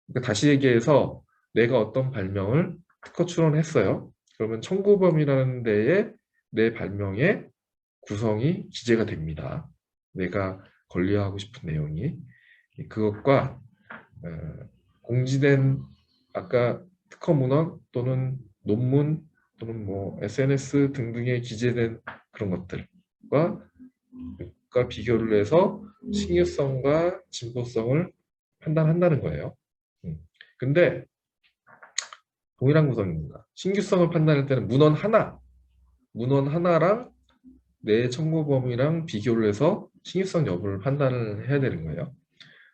그러니까 다시 얘기해서 내가 어떤 발명을 특허 출원했어요. 그러면 청구 범위라는 데에 내 발명의 구성이 기재가 됩니다. 내가 권리화하고 싶은 내용이 그것과 공지된 아까 특허 문헌 또는 논문 또는 뭐 SNS 등등에 기재된 그런 것들과 비교를 해서 신규성과 진보성을 판단한다는 거예요. 근데 동일한 구성입니다. 신규성을 판단할 때는 문헌 하나랑 내 청구 범위랑 비교를 해서 신규성 여부를 판단을 해야 되는 거예요.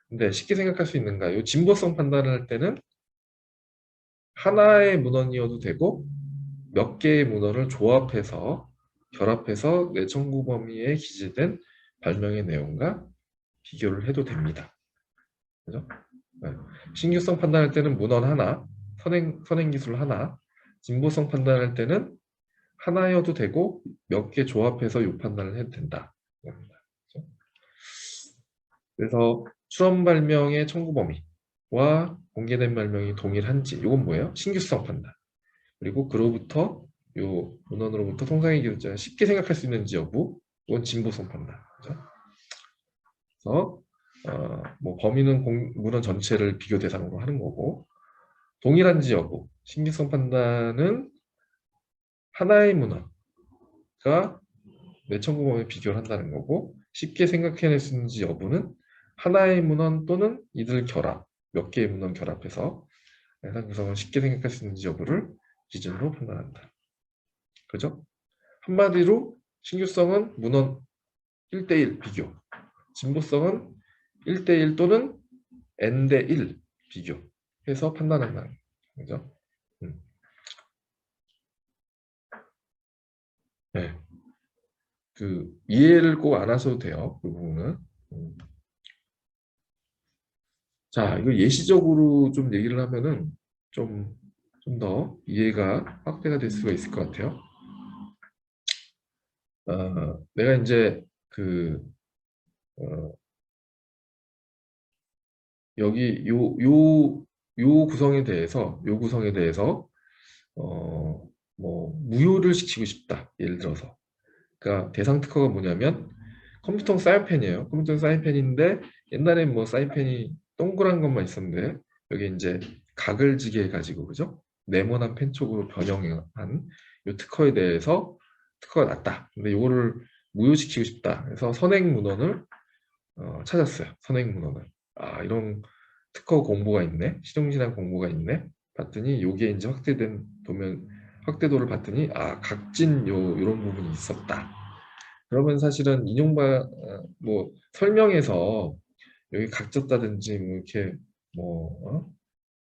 근데 쉽게 생각할 수 있는가? 요 진보성 판단을 할 때는 하나의 문헌이어도 되고 몇 개의 문헌을 조합해서 결합해서 내 청구 범위에 기재된 발명의 내용과 비교를 해도 됩니다. 그죠? 네. 신규성 판단할 때는 문헌 하나, 선행 기술 하나, 진보성 판단할 때는 하나여도 되고 몇 개 조합해서 요 판단을 해도 된다. 그죠? 그래서 출원 발명의 청구 범위와 공개된 발명이 동일한지 이건 뭐예요? 신규성 판단. 그리고 그로부터 요 문헌으로부터 통상의 기술자가 쉽게 생각할 수 있는지 여부 이건 진보성 판단. 그죠? 그래서 뭐 범위는 문헌 전체를 비교 대상으로 하는 거고 동일한지 여부 신규성 판단은 하나의 문헌과 내 청구 범위에 비교를 한다는 거고 쉽게 생각해낼 수 있는지 여부는 하나의 문헌 또는 이들 결합 몇 개의 문헌 결합해서 해상 구성을 쉽게 생각할 수 있는지 여부를 기준으로 판단한다. 그죠? 한마디로 신규성은 문헌 1대1 비교, 진보성은 1대1 또는 n대1 비교해서 판단한다는 거죠. 네. 그 이해를 꼭 안 하셔도 돼요. 그 부분은. 자, 이거 예시적으로 좀 얘기를 하면은 좀 더 이해가 확대가 될 수가 있을 것 같아요. 내가 이제 그 여기 요 구성에 대해서 뭐 무효를 시키고 싶다. 예를 들어서 그러니까 대상 특허가 뭐냐면 컴퓨터 사인펜이에요. 컴퓨터 사인펜인데 옛날엔 뭐 사인펜이 동그란 것만 있었는데 여기 이제 각을 지게 해가지고 그죠? 네모난 펜 쪽으로 변형한 요 특허에 대해서 특허가 났다. 근데 이거를 무효시키고 싶다. 그래서 선행 문헌을 찾았어요. 선행 문헌을. 아 이런 특허 공고가 있네. 실용진학 공고가 있네. 봤더니 요게 이제 확대된 확대도를 봤더니 아 각진 요런 부분이 있었다. 그러면 사실은 뭐 설명에서 여기 각졌다든지 뭐 이렇게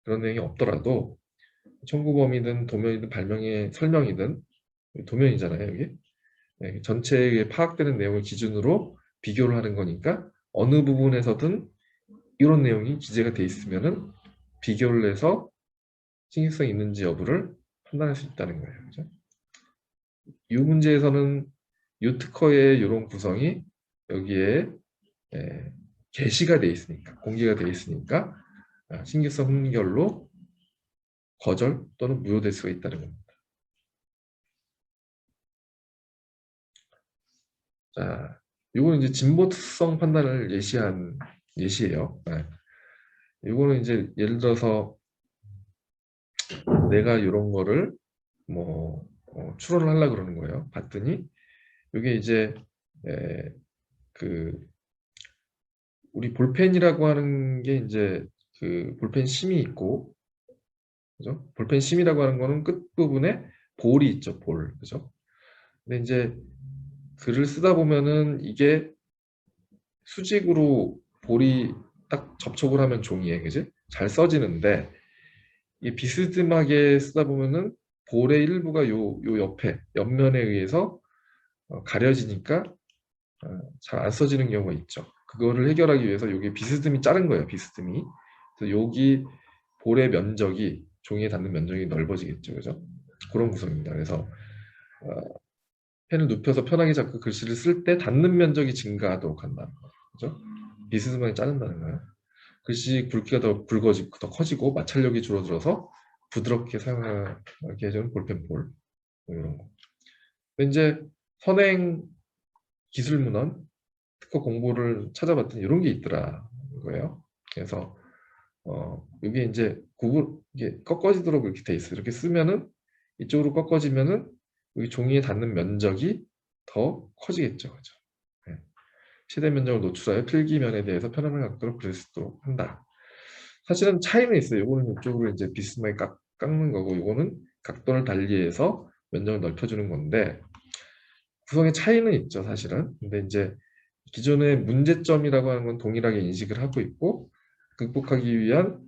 그런 내용이 없더라도 청구 범위든 도면이든 발명의 설명이든 도면이잖아요 여기 네, 전체에 파악되는 내용을 기준으로 비교를 하는 거니까 어느 부분에서든 이런 내용이 기재가 돼 있으면은 비교를 해서 신규성이 있는지 여부를 판단할 수 있다는 거예요. 그죠? 이 문제에서는 이 특허의 이런 구성이 여기에 게시가 돼 있으니까 공개가 돼 있으니까 신규성 흥결로 거절 또는 무효될 수가 있다는 겁니다. 자, 이거는 이제 진보성 판단을 예시한 예시예요. 이거는 이제 예를 들어서 내가 이런 거를 추론을 하려고 그러는 거예요. 봤더니 이게 이제 그 우리 볼펜이라고 하는 게 이제 그 볼펜 심이 있고 그죠? 볼펜 심이라고 하는 거는 끝부분에 볼이 있죠, 볼. 그죠? 근데 이제 글을 쓰다 보면은 이게 수직으로 볼이 딱 접촉을 하면 종이에 그지? 잘 써지는데 이 비스듬하게 쓰다 보면은 볼의 일부가 요 옆면에 의해서 가려지니까 잘 안 써지는 경우가 있죠. 그거를 해결하기 위해서 여기 비스듬히 자른 거예요. 비스듬히. 그래서 여기 볼의 면적이 종이에 닿는 면적이 넓어지겠죠. 그죠? 그런 구성입니다. 그래서 펜을 눕혀서 편하게 잡고 글씨를 쓸 때 닿는 면적이 증가하도록 한다는 거죠. 그죠? 비스듬하게 자른다는 거예요. 글씨 굵기가 더 굵어지고 더 커지고 마찰력이 줄어들어서 부드럽게 사용하게 해주는 볼펜볼 뭐 이런 거. 근데 이제 선행 기술 문헌, 특허 공고를 찾아봤더니 이런 게 있더라 거예요. 그래서 이게 이제 구글 이게 꺾어지도록 이렇게 돼 있어요. 이렇게 쓰면은 이쪽으로 꺾어지면은 여기 종이에 닿는 면적이 더 커지겠죠, 그죠? 네. 최대 면적을 노출하여 필기면에 대해서 편안한 각도로 그릴 수 있도록 한다. 사실은 차이는 있어요. 이거는 이쪽으로 이제 비스듬하게 깎는 거고, 이거는 각도를 달리해서 면적을 넓혀주는 건데 구성의 차이는 있죠, 사실은. 근데 이제 기존의 문제점이라고 하는 건 동일하게 인식을 하고 있고 극복하기 위한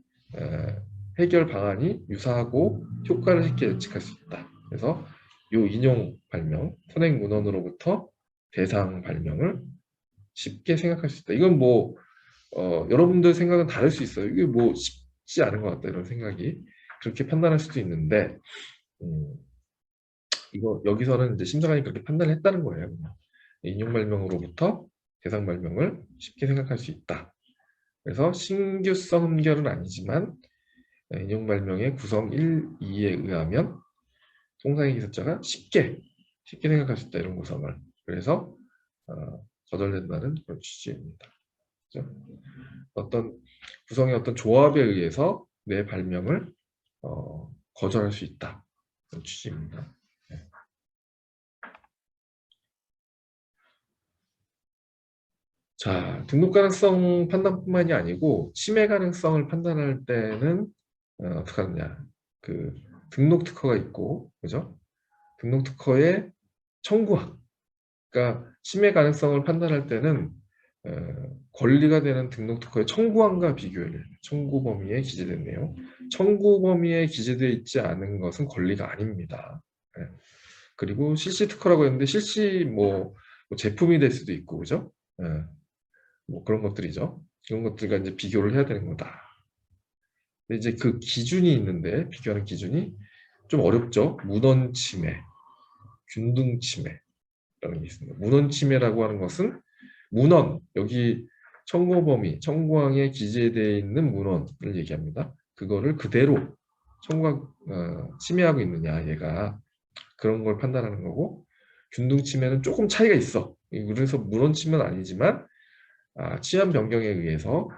해결 방안이 유사하고 효과를 쉽게 예측할 수 있다. 그래서 이 인용 발명, 선행 문헌으로부터 대상 발명을 쉽게 생각할 수 있다. 이건 뭐 여러분들 생각은 다를 수 있어요. 이게 뭐 쉽지 않은 것 같다 이런 생각이 그렇게 판단할 수도 있는데 이거 여기서는 이제 심사관이 그렇게 판단을 했다는 거예요. 그냥. 인용 발명으로부터 대상 발명을 쉽게 생각할 수 있다. 그래서 신규성 흠결은 아니지만 인용 발명의 구성 1, 2에 의하면 송상희 기술자가 쉽게 생각할 수 있다 이런 구성을. 그래서 거절된다는 그런 취지입니다. 그렇죠? 어떤 구성의 어떤 조합에 의해서 내 발명을 거절할 수 있다 그런 취지입니다. 네. 자, 등록 가능성 판단뿐만이 아니고 침해 가능성을 판단할 때는 어떻게 하느냐? 그 등록 특허가 있고, 그죠? 등록 특허의 청구항, 그러니까 침해 가능성을 판단할 때는 권리가 되는 등록 특허의 청구항과 비교해야 돼요. 청구 범위에 기재된 내용. 청구 범위에 기재되어 있지 않은 것은 권리가 아닙니다. 예. 그리고 실시 특허라고 했는데 실시 뭐 제품이 될 수도 있고, 그죠? 예. 뭐 그런 것들이죠. 이런 것들과 이제 비교를 해야 되는 거다. 근데 이제 그 기준이 있는데 비교하는 기준이 좀 어렵죠. 문헌 침해, 균등 침해라는 게 있습니다. 문헌 침해라고 하는 것은 문헌, 여기 청구 범위, 청구항에 기재되어 있는 문헌을 얘기합니다. 그거를 그대로 침해하고 있느냐, 얘가 그런 걸 판단하는 거고, 균등 침해는 조금 차이가 있어. 그래서 문헌 침해는 아니지만 취한 변경에 의해서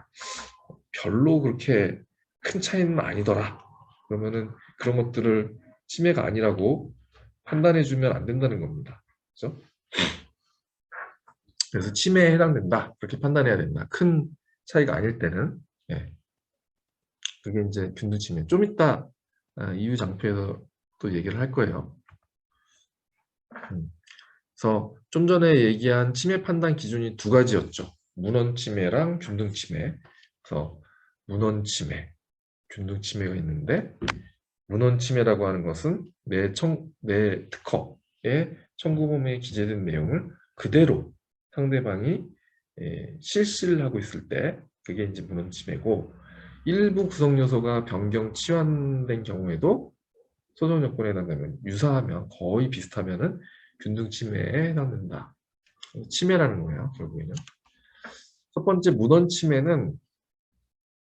별로 그렇게 큰 차이는 아니더라. 그러면은 그런 것들을 침해가 아니라고 판단해주면 안 된다는 겁니다. 그렇죠? 그래서 침해에 해당된다. 그렇게 판단해야 된다. 큰 차이가 아닐 때는. 예. 그게 이제 균등 침해. 좀 이따 이유 장표에서 또 얘기를 할 거예요. 그래서 좀 전에 얘기한 침해 판단 기준이 두 가지였죠. 문헌 침해랑 균등 침해. 그래서 문헌 침해, 균등 침해가 있는데 문헌 침해라고 하는 것은 내 특허의 청구 범위에 기재된 내용을 그대로 상대방이 실시를 하고 있을 때 그게 이제 문헌 침해고 일부 구성 요소가 변경 치환된 경우에도 소송 요건에 해당되면 유사하면 거의 비슷하면은 균등 침해에 해당된다. 침해라는 거예요, 결국에는. 첫 번째 문헌 침해는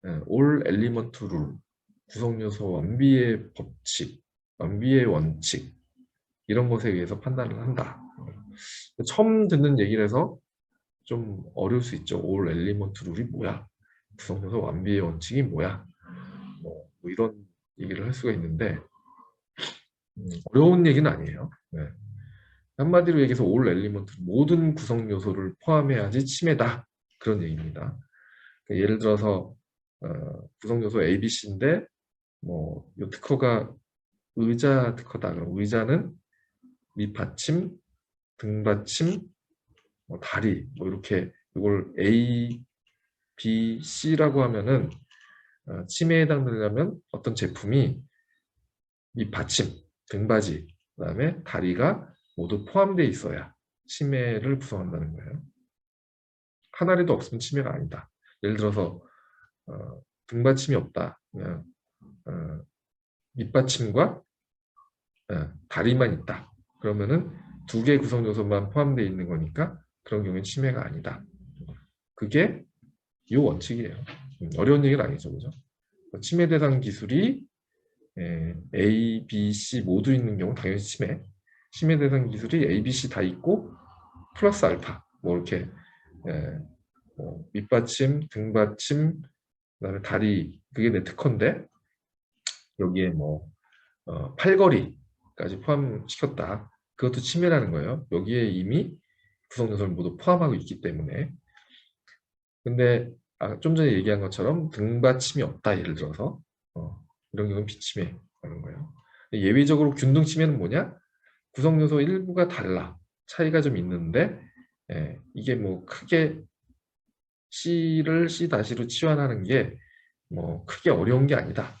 all element rule, 구성 요소 완비의 법칙, 완비의 원칙 이런 것에 의해서 판단을 한다. 처음 듣는 얘기라서 좀 어려울 수 있죠. all element rule이 뭐야? 구성 요소 완비의 원칙이 뭐야? 뭐 이런 얘기를 할 수가 있는데 어려운 얘기는 아니에요. 네. 한마디로 얘기해서 all element, 모든 구성 요소를 포함해야지 침해다. 그런 얘기입니다. 그러니까 예를 들어서 구성 요소 A, B, C인데 뭐 이 특허가 의자 특허다. 그럼 의자는 밑받침, 등받침, 뭐 다리 뭐 이렇게 이걸 A, B, C라고 하면은 침해에 해당되려면 어떤 제품이 밑받침, 등받이, 그다음에 다리가 모두 포함되어 있어야 침해를 구성한다는 거예요. 하나라도 없으면 침해가 아니다. 예를 들어서 등받침이 없다. 그냥 밑받침과 다리만 있다. 그러면은 두 개의 구성 요소만 포함되어 있는 거니까 그런 경우에 침해가 아니다. 그게 이 원칙이에요. 어려운 얘기는 아니죠, 그죠? 침해 대상 기술이 A, B, C 모두 있는 경우 당연히 침해. 침해 대상 기술이 A, B, C 다 있고 플러스 알파 뭐 이렇게 뭐 밑받침, 등받침, 그다음에 다리, 그게 내 특허인데 여기에 뭐 팔걸이까지 포함시켰다. 그것도 침해라는 거예요. 여기에 이미 구성 요소를 모두 포함하고 있기 때문에. 근데 좀 전에 얘기한 것처럼 등받침이 없다. 예를 들어서 이런 경우는 비침해라는 거예요. 예외적으로 균등 침해는 뭐냐? 구성 요소 일부가 달라. 차이가 좀 있는데 이게 뭐 크게 C를 C-로 치환하는 게 뭐 크게 어려운 게 아니다.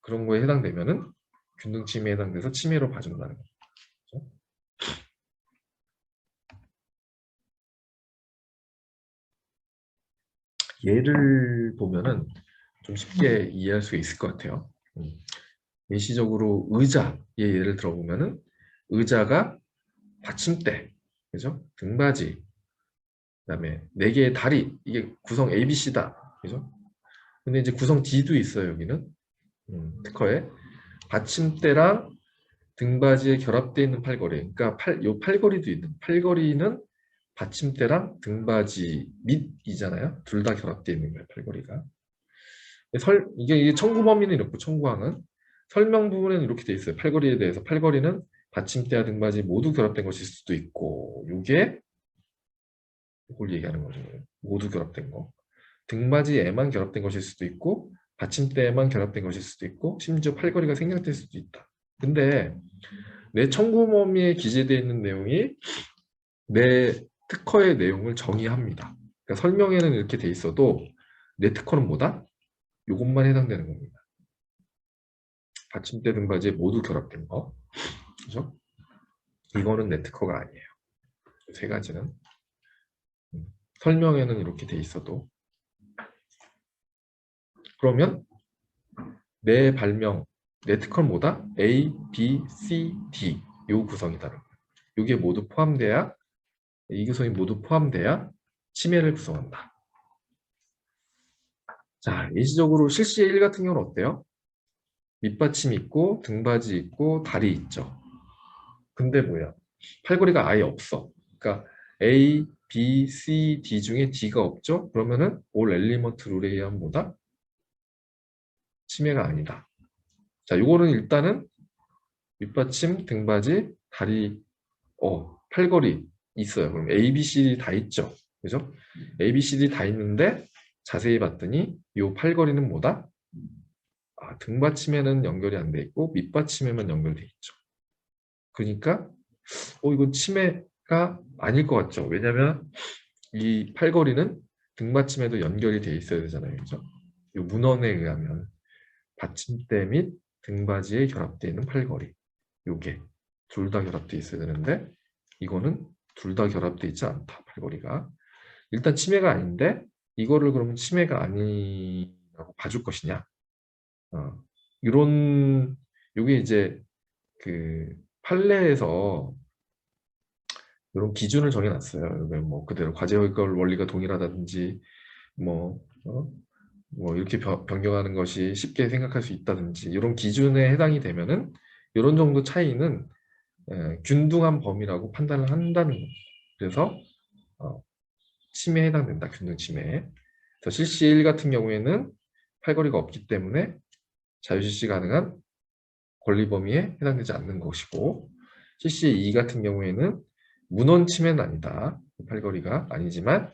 그런 거에 해당되면은 균등 침해에 해당돼서 침해로 봐준다는 거죠. 예를 보면은 좀 쉽게 이해할 수 있을 것 같아요. 예시적으로 의자의 예를 들어보면은 의자가 받침대, 그죠? 등받이, 그다음에 네 개의 다리, 이게 구성 ABC다, 그죠? 근데 이제 구성 D도 있어요. 여기는 특허에 받침대랑 등받이에 결합되어 있는 팔걸이, 그러니까 요 팔걸이도 있는, 팔걸이는 받침대랑 등받이 밑이잖아요. 둘 다 결합되어 있는 거예요, 팔걸이가. 이게 청구 범위는 이렇고, 청구항은 설명 부분에는 이렇게 돼 있어요. 팔걸이에 대해서 팔걸이는 받침대와 등받이 모두 결합된 것일 수도 있고, 이게 이걸 얘기하는 거죠. 모두 결합된 거. 등받이에만 결합된 것일 수도 있고, 받침대에만 결합된 것일 수도 있고, 심지어 팔걸이가 생략될 수도 있다. 근데 내 청구 범위에 기재되어 있는 내용이 내 특허의 내용을 정의합니다. 그러니까 설명에는 이렇게 돼 있어도 내 특허는 뭐다? 이것만 해당되는 겁니다. 받침대 등받이에 모두 결합된 거. 그죠? 이거는 내 특허가 아니에요. 세 가지는. 설명에는 이렇게 돼 있어도. 그러면 내 발명, 내 특허는 뭐다? A, B, C, D 요 구성이다. 이게 모두 포함돼야, 이 구성이 모두 포함돼야 침해를 구성한다. 자, 예시적으로 실시의 1 같은 경우는 어때요? 밑받침 있고 등받이 있고 다리 있죠. 근데 뭐야? 팔걸이가 아예 없어. 그러니까 A, B, C, D 중에 D가 없죠? 그러면은 올 엘리먼트 룰에 의한 뭐다? 침해가 아니다. 자, 요거는 일단은 밑받침, 등받이, 다리, 팔걸이 있어요. 그럼 A, B, C, D 다 있죠. 그죠? A, B, C, D 다 있는데 자세히 봤더니 요 팔걸이는 뭐다? 등받침에는 연결이 안 돼 있고 밑받침에만 연결돼 있죠. 그러니까 이건 침해가 아닐 것 같죠. 왜냐하면 이 팔걸이는 등받침에도 연결이 돼 있어야 되잖아요. 그죠? 이 문헌에 의하면 받침대 및 등받이에 결합되어 있는 팔걸이, 요게 둘 다 결합되어 있어야 되는데 이거는 둘 다 결합되어 있지 않다. 팔걸이가 일단 침해가 아닌데 이거를 그러면 침해가 아니라고 봐줄 것이냐? 이런 요게 이제 그 판례에서 이런 기준을 정해놨어요. 뭐 그대로 과제효과 원리가 동일하다든지 뭐, 뭐 이렇게 변경하는 것이 쉽게 생각할 수 있다든지 이런 기준에 해당이 되면은 이런 정도 차이는 균등한 범위라고 판단을 한다는 겁니다. 그래서 침해에 해당된다. 균등 침해. 그래서 실시 1 같은 경우에는 팔걸이가 없기 때문에 자유실시 가능한 권리 범위에 해당되지 않는 것이고, CC 2 같은 경우에는 문헌 침해는 아니다. 팔걸이가 아니지만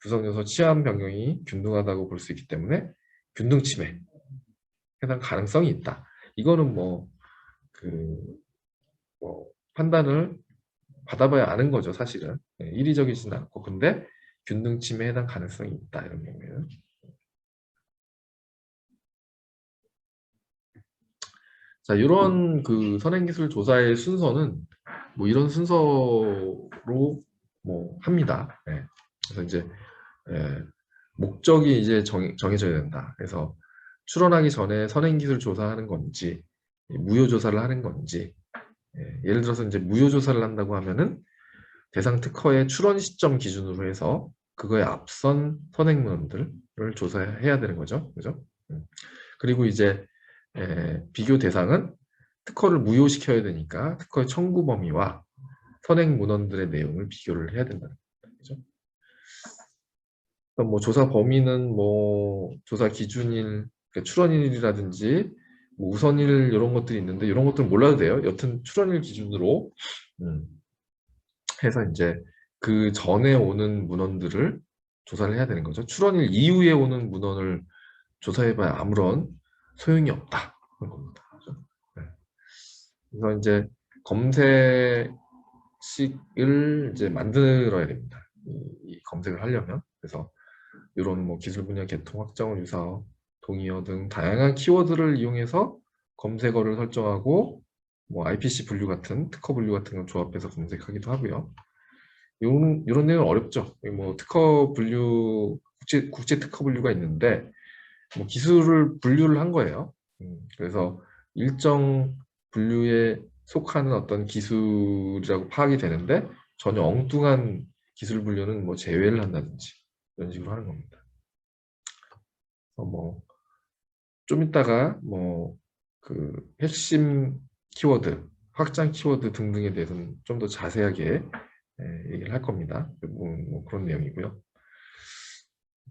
구성요소 치환 변경이 균등하다고 볼 수 있기 때문에 균등 침해 해당 가능성이 있다. 이거는 뭐 판단을 받아봐야 아는 거죠, 사실은. 일의적이지는 않고. 근데 균등 침해에 해당 가능성이 있다. 이런 경우에는. 자, 이런 그 선행기술 조사의 순서는 뭐 이런 순서로 뭐 합니다. 그래서 이제 목적이 이제 정해져야 된다. 그래서 출원하기 전에 선행기술 조사하는 건지, 무효 조사를 하는 건지. 예를 들어서 이제 무효 조사를 한다고 하면은 대상 특허의 출원 시점 기준으로 해서 그거에 앞선 선행문들을 조사해야 되는 거죠. 그죠? 그리고 이제 비교 대상은 특허를 무효시켜야 되니까 특허의 청구 범위와 선행 문헌들의 내용을 비교를 해야 된다는 겁니다. 그죠? 뭐 조사 범위는 뭐 조사 기준일, 그러니까 출원일이라든지 뭐 우선일 이런 것들이 있는데 이런 것들은 몰라도 돼요. 여튼 출원일 기준으로 해서 이제 그 전에 오는 문헌들을 조사를 해야 되는 거죠. 출원일 이후에 오는 문헌을 조사해봐야 아무런 소용이 없다. 그런 겁니다. 그죠? 네. 그래서 이제 검색식을 이제 만들어야 됩니다. 이 검색을 하려면. 그래서 이런 뭐 기술 분야 계통, 확장어, 유사어, 동의어 등 다양한 키워드를 이용해서 검색어를 설정하고 뭐 IPC 분류 같은 특허 분류 같은 걸 조합해서 검색하기도 하고요. 이런 내용은 어렵죠. 뭐 특허 분류, 국제 특허 분류가 있는데 뭐 기술을 분류를 한 거예요. 그래서 일정 분류에 속하는 어떤 기술이라고 파악이 되는데 전혀 엉뚱한 기술 분류는 뭐 제외를 한다든지 이런 식으로 하는 겁니다. 뭐 좀 이따가 뭐 그 핵심 키워드, 확장 키워드 등등에 대해서는 좀 더 자세하게 얘기를 할 겁니다. 뭐 그런 내용이고요.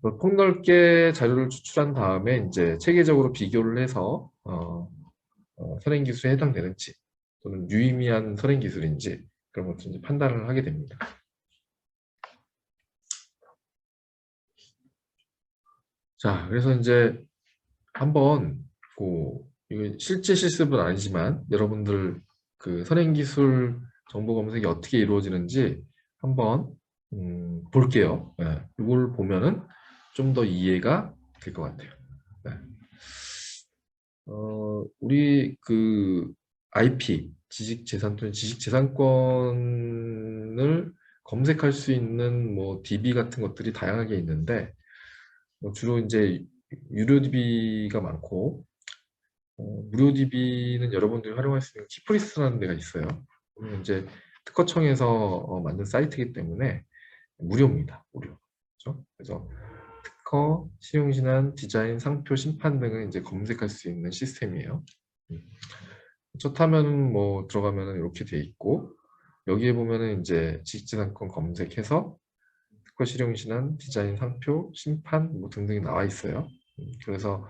폭넓게 자료를 추출한 다음에 이제 체계적으로 비교를 해서 선행 기술에 해당되는지 또는 유의미한 선행 기술인지 그런 것들 이제 판단을 하게 됩니다. 자, 그래서 이제 한번 이거 실제 실습은 아니지만 여러분들 그 선행기술 정보 검색이 어떻게 이루어지는지 한번 볼게요. 네, 이걸 보면은 좀 더 이해가 될 것 같아요. 네. 우리 그 IP 지식재산 또는 지식재산권을 검색할 수 있는 뭐 DB 같은 것들이 다양하게 있는데 주로 이제 유료 DB가 많고 무료 DB는 여러분들이 활용할 수 있는 키프리스라는 데가 있어요. 그러면 이제 특허청에서 만든 사이트이기 때문에 무료입니다. 무료. 그렇죠? 그래서 특허, 시용신안, 디자인, 상표, 심판 등을 이제 검색할 수 있는 시스템이에요. 좋다면 뭐 들어가면은 이렇게 돼 있고 여기에 보면은 이제 지식재산권 검색해서 특허, 실용신안, 디자인, 상표, 심판 뭐 등등이 나와 있어요. 그래서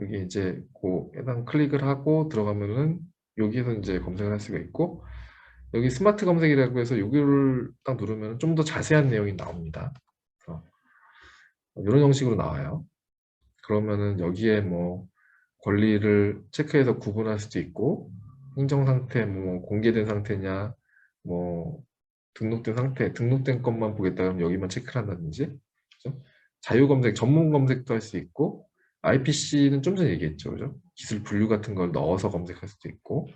여기 이제 그 해당 클릭을 하고 들어가면은 여기에서 이제 검색을 할 수가 있고 여기 스마트 검색이라고 해서 여기를 딱 누르면 좀 더 자세한 내용이 나옵니다. 그래서 이런 형식으로 나와요. 그러면은 여기에 뭐 권리를 체크해서 구분할 수도 있고 행정 상태, 뭐 공개된 상태냐, 뭐 등록된 상태, 등록된 것만 보겠다 그러면 여기만 체크를 한다든지 그렇죠? 자유 검색, 전문 검색도 할 수 있고 IPC는 좀 전에 얘기했죠, 그죠? 기술 분류 같은 걸 넣어서 검색할 수도 있고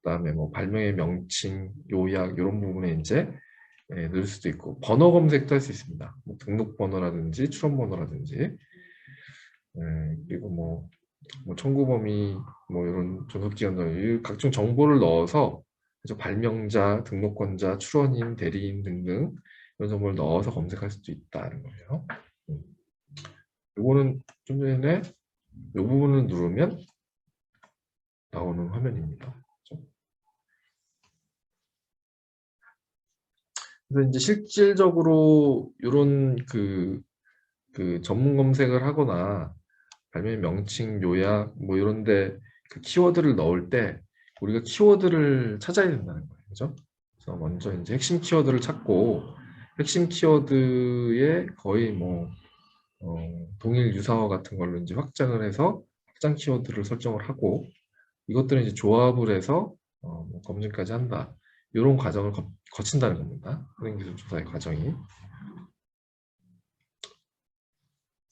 그다음에 뭐 발명의 명칭, 요약 이런 부분에 이제 넣을 수도 있고 번호 검색도 할 수 있습니다. 뭐 등록번호라든지 출원번호라든지 그리고 뭐 청구 범위 뭐 이런 존속기관 각종 정보를 넣어서 그래서 발명자, 등록권자, 출원인, 대리인 등등 이런 정보를 넣어서 검색할 수도 있다는 거예요. 이거는 좀 전에 이 부분을 누르면 나오는 화면입니다. 그렇죠? 그래서 이제 실질적으로 이런 그 전문 검색을 하거나 발명 명칭, 요약 뭐 이런데 그 키워드를 넣을 때 우리가 키워드를 찾아야 된다는 거예요. 그죠? 그래서 먼저 이제 핵심 키워드를 찾고 핵심 키워드에 거의 뭐 동일 유사어 같은 걸로 이제 확장을 해서 확장 키워드를 설정을 하고 이것들은 이제 조합을 해서 뭐 검증까지 한다. 이런 과정을 거친다는 겁니다. 선행기술 조사의 과정이.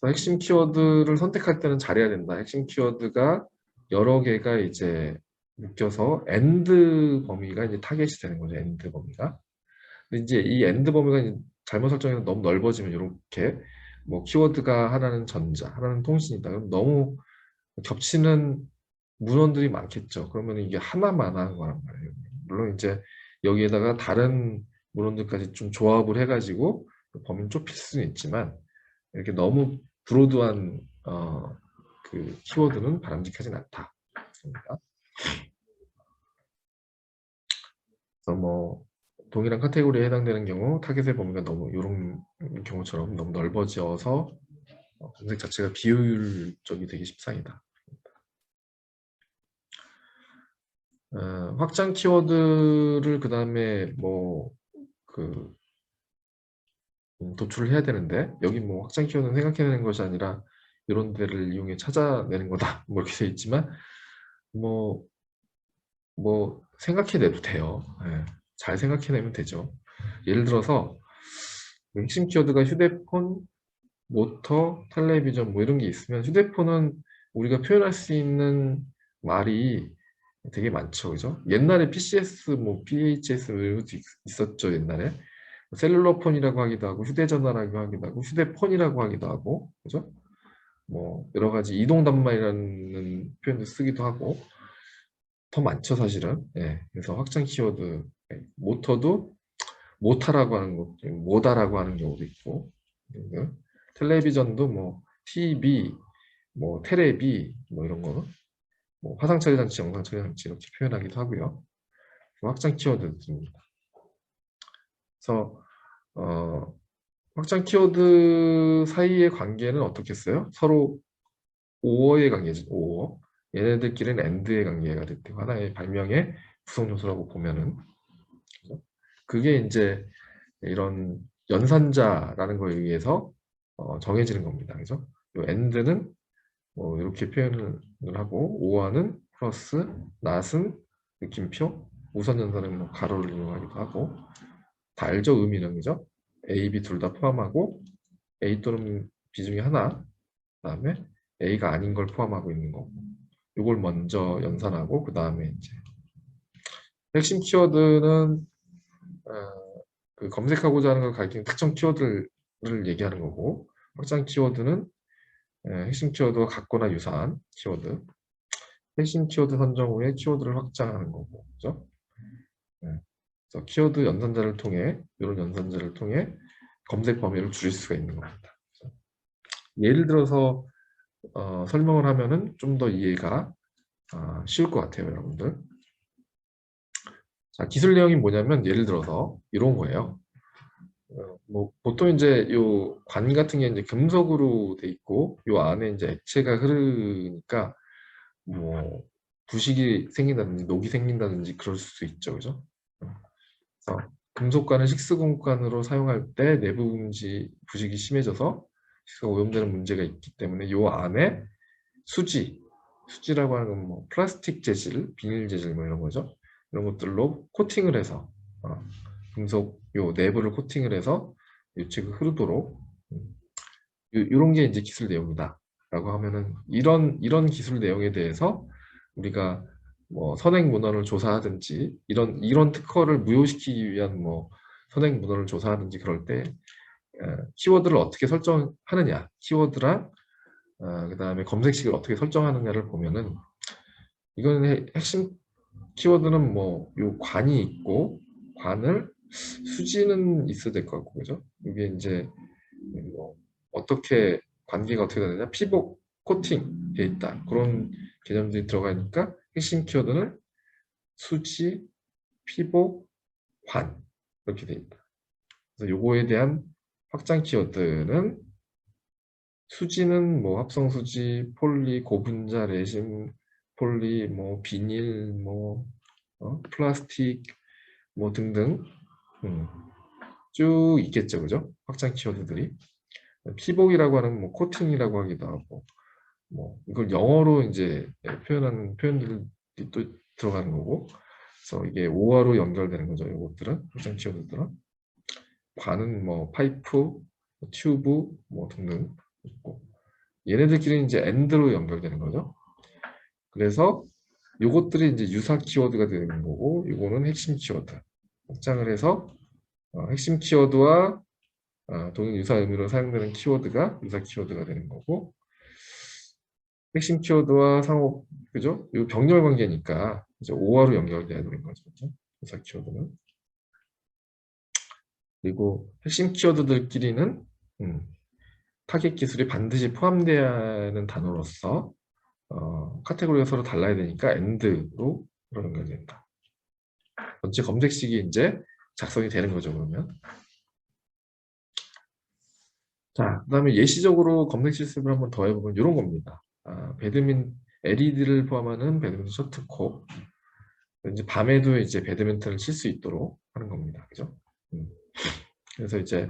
핵심 키워드를 선택할 때는 잘해야 된다. 핵심 키워드가 여러 개가 이제 묶여서 엔드 범위가 이제 타겟이 되는 거죠. 엔드 범위가. 근데 이제 이 엔드 범위가 이제 잘못 설정해서 너무 넓어지면 이렇게 뭐 키워드가 하나는 전자, 하나는 통신이다. 그럼 너무 겹치는 문헌들이 많겠죠. 그러면 이게 하나만 하는 거란 말이에요. 물론 이제 여기에다가 다른 문헌들까지 좀 조합을 해가지고 범위를 좁힐 수는 있지만 이렇게 너무 브로드한 그 키워드는 바람직하진 않다. 그래서 뭐 동일한 카테고리에 해당되는 경우 타겟의 범위가 너무 이런 경우처럼 너무 넓어져서 검색 자체가 비효율적이 되기 십상이다. 확장 키워드를 그 다음에 도출을 해야 되는데 여기 뭐 확장 키워드는 생각해내는 것이 아니라 이런 데를 이용해 찾아내는 거다 뭐 이렇게 돼 있지만 뭐 생각해내도 돼요. 예, 잘 생각해내면 되죠. 예를 들어서 핵심 키워드가 휴대폰, 모터, 텔레비전 뭐 이런 게 있으면 휴대폰은 우리가 표현할 수 있는 말이 되게 많죠, 그죠? 옛날에 PCS, 뭐 PHS 뭐 이런 것도 있었죠, 옛날에. 셀룰러폰이라고 하기도 하고, 휴대전화라고 하기도 하고, 휴대폰이라고 하기도 하고, 그죠? 뭐 여러 가지 이동 단말이라는 표현도 쓰기도 하고, 더 많죠, 사실은. 예, 그래서 확장 키워드, 예, 모터도 모타라고 하는 것, 모다라고 하는 경우도 있고, 예, 텔레비전도 뭐 TV, 뭐 테레비, 뭐 이런 거, 뭐 화상 처리 장치, 영상 처리 장치 이렇게 표현하기도 하고요. 확장 키워드입니다. 그래서 확장 키워드 사이의 관계는 어떻겠어요? 서로 오어의 관계죠. 오어. 얘네들끼리는 AND의 관계가 됐고 하나의 발명의 구성 요소라고 보면은 그죠? 그게 이제 이런 연산자라는 거에 의해서 정해지는 겁니다. 그죠? 요 AND는 뭐 이렇게 표현을 하고 오어는 플러스, 낫은 느낌표, 우선 연산은 뭐 가로를 이용하기도 하고 다 알죠? 의미는 그죠? A, B 둘 다 포함하고 A 또는 B 중에 하나 그다음에 A가 아닌 걸 포함하고 있는 거고 이걸 먼저 연산하고 그 다음에 이제 핵심 키워드는 그 검색하고자 하는 걸 가리키는 특정 키워드를 얘기하는 거고 확장 키워드는 핵심 키워드와 같거나 유사한 키워드 핵심 키워드 선정 후에 키워드를 확장하는 거고 그죠? 그래서 키워드 연산자를 통해 이런 연산자를 통해 검색 범위를 줄일 수가 있는 겁니다. 예를 들어서 설명을 하면은 좀 더 이해가 쉬울 것 같아요, 여러분들. 자, 기술 내용이 뭐냐면 예를 들어서 이런 거예요. 뭐 보통 이제 요 관 같은 게 이제 금속으로 돼 있고 요 안에 이제 액체가 흐르니까 뭐 부식이 생긴다든지 녹이 생긴다든지 그럴 수 있죠, 그죠? 그래서 금속관을 식수공간으로 사용할 때 내부 부식이 심해져서 식수가 오염되는 문제가 있기 때문에 요 안에 수지라고 하는 건 뭐 플라스틱 재질, 비닐 재질 뭐 이런 거죠. 이런 것들로 코팅을 해서 금속 요 내부를 코팅을 해서 유체가 흐르도록 이런 게 이제 기술 내용이다. 라고 하면은 이런 기술 내용에 대해서 우리가 뭐 선행 문헌을 조사하든지 이런 특허를 무효시키기 위한 뭐 선행 문헌을 조사하든지 그럴 때 키워드를 어떻게 설정하느냐, 키워드랑 그다음에 검색식을 어떻게 설정하느냐를 보면은 이거는 핵심 키워드는 뭐 요 관이 있고 관을 수지는 있어야 될 것 같고 그죠? 이게 이제 뭐 어떻게 관계가 어떻게 되느냐 피복 코팅 돼 있다 그런 개념들이 들어가니까 핵심 키워드는 수지 피복 관 이렇게 돼 있다. 그래서 요거에 대한 확장 키워드는 수지는 뭐 합성수지, 폴리, 고분자, 레신, 폴리, 뭐 비닐, 뭐 플라스틱, 뭐 등등 쭉 있겠죠, 그죠? 확장 키워드들이 피복이라고 하는 뭐 코팅이라고 하기도 하고 뭐 이걸 영어로 이제 표현하는 표현들이 또 들어가는 거고, 그래서 이게 오어로 연결되는 거죠. 이것들은 확장 키워드들은 관은 뭐 파이프, 튜브 뭐 등등 있고. 얘네들끼리 이제 AND로 연결되는 거죠. 그래서 요것들이 이제 유사 키워드가 되는 거고, 요거는 핵심 키워드. 확장을 해서 핵심 키워드와 동일 유사 의미로 사용되는 키워드가 유사 키워드가 되는 거고, 핵심 키워드와 상호, 그죠? 요 병렬 관계니까 이제 OR로 연결돼야 되는 거죠. 그죠? 유사 키워드는. 그리고 핵심 키워드들끼리는 타겟 기술이 반드시 포함되어야 하는 단어로서 카테고리가 서로 달라야 되니까 AND로 연결된다. 전체 검색식이 이제 작성이 되는 거죠, 그러면. 자, 그다음에 예시적으로 검색 실습을 한번 더 해보면 이런 겁니다. LED를 포함하는 배드민턴 셔틀콕. 이제 밤에도 이제 배드민턴을 칠 수 있도록 하는 겁니다. 그죠? 그래서 이제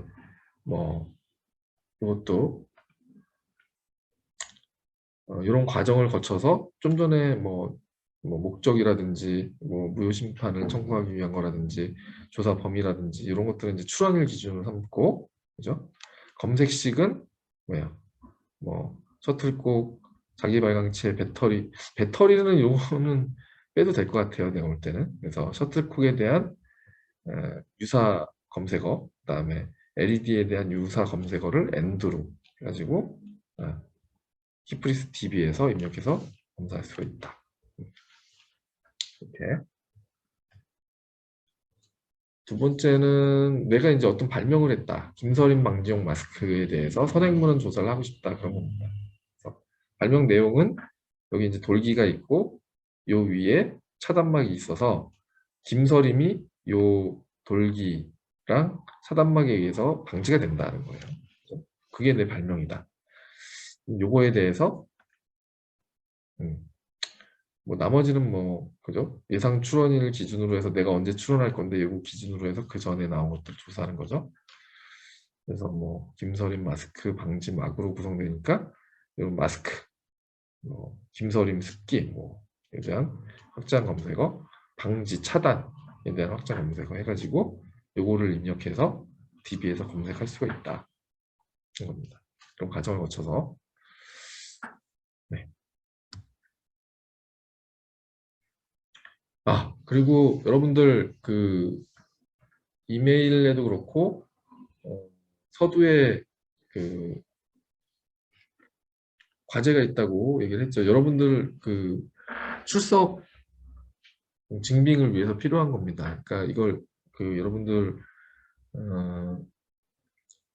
뭐 이것도 이런 과정을 거쳐서 좀 전에 뭐 목적이라든지 뭐 무효 심판을 청구하기 위한 거라든지 조사 범위라든지 이런 것들은 이제 출원을 기준으로 삼고, 그죠? 검색식은 뭐야? 뭐 셔틀콕, 자기 발광체, 배터리는 요거는 빼도 될 것 같아요. 내가 볼 때는. 그래서 셔틀콕에 대한 유사 검색어, 그다음에 LED에 대한 유사 검색어를 AND로 해가지고 키프리스 DB에서 입력해서 검사할 수가 있다. 이렇게. 두 번째는 내가 이제 어떤 발명을 했다. 김서림 방지용 마스크에 대해서 선행문헌 조사를 하고 싶다. 그런 겁니다. 그래서 발명 내용은 여기 이제 돌기가 있고 요 위에 차단막이 있어서 김서림이 요 돌기랑 차단막에 의해서 방지가 된다는 거예요. 그게 내 발명이다. 요거에 대해서 뭐 나머지는 뭐 그죠? 예상 출원일 기준으로 해서 내가 언제 출원할 건데 요거 기준으로 해서 그 전에 나온 것들 조사하는 거죠. 그래서 뭐 김서림 마스크 방지 막으로 구성되니까 요 마스크, 김서림 습기 뭐에 대한 확장 검색어, 방지 차단에 대한 확장 검색어 해가지고 요거를 입력해서 DB에서 검색할 수가 있다. 이런 겁니다. 그런 과정을 거쳐서. 네. 그리고 여러분들 그 이메일에도 그렇고 서두에 그 과제가 있다고 얘기를 했죠. 여러분들 그 출석 증빙을 위해서 필요한 겁니다. 그러니까 이걸 그 여러분들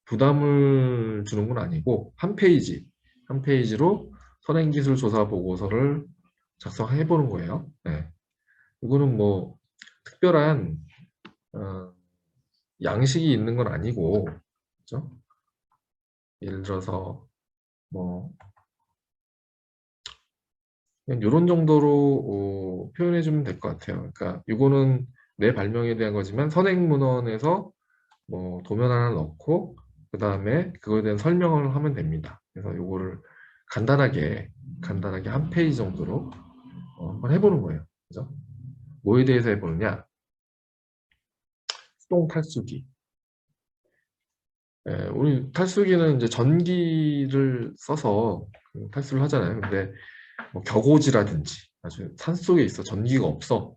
부담을 주는 건 아니고 한 페이지로 선행기술 조사 보고서를 작성해 보는 거예요. 네. 이거는 뭐 특별한 양식이 있는 건 아니고, 그죠? 예를 들어서 뭐 그냥 이런 정도로 표현해 주면 될 것 같아요. 그러니까 이거는 내 발명에 대한 거지만 선행문헌에서 뭐 도면 하나 넣고 그 다음에 그거에 대한 설명을 하면 됩니다. 그래서 이거를 간단하게 한 페이지 정도로 한번 해보는 거예요. 그죠? 뭐에 대해서 해보느냐? 수동 탈수기. 우리 탈수기는 이제 전기를 써서 탈수를 하잖아요. 근데 뭐 격오지라든지 아주 산속에 있어 전기가 없어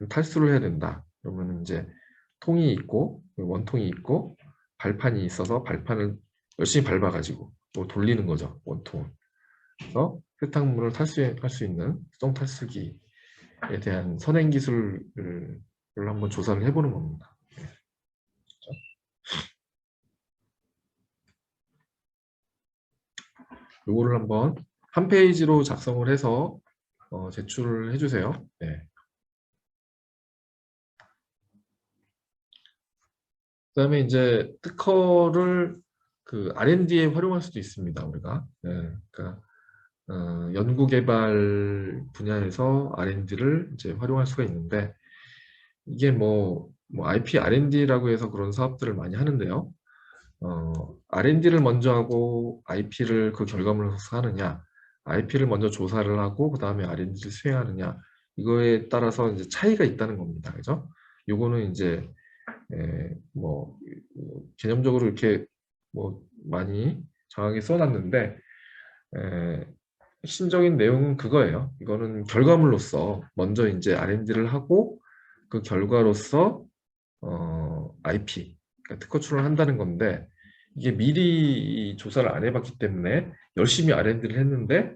탈수를 해야 된다. 그러면 이제 통이 있고 원통이 있고 발판이 있어서 발판을 열심히 밟아가지고 또 돌리는 거죠. 원통을. 그래서 세탁물을 탈수할 수 있는 수동 탈수기에 대한 선행 기술을 한번 조사를 해보는 겁니다. 요거를 한번 한 페이지로 작성을 해서 제출을 해주세요. 네. 그다음에 이제 특허를 그 R&D에 활용할 수도 있습니다. 우리가. 네. 그러니까 연구개발 분야에서 R&D를 이제 활용할 수가 있는데 이게 뭐 IP R&D라고 해서 그런 사업들을 많이 하는데요. R&D를 먼저 하고 IP를 그 결과물로서 하느냐, IP를 먼저 조사를 하고 그 다음에 R&D를 수행하느냐, 이거에 따라서 이제 차이가 있다는 겁니다. 그죠? 요거는 이제 뭐 개념적으로 이렇게 뭐 많이 정하게 써놨는데 핵심적인 내용은 그거예요. 이거는 결과물로서 먼저 이제 R&D를 하고 그 결과로서 IP, 그러니까 특허 출원을 한다는 건데 이게 미리 이 조사를 안 해봤기 때문에 열심히 R&D를 했는데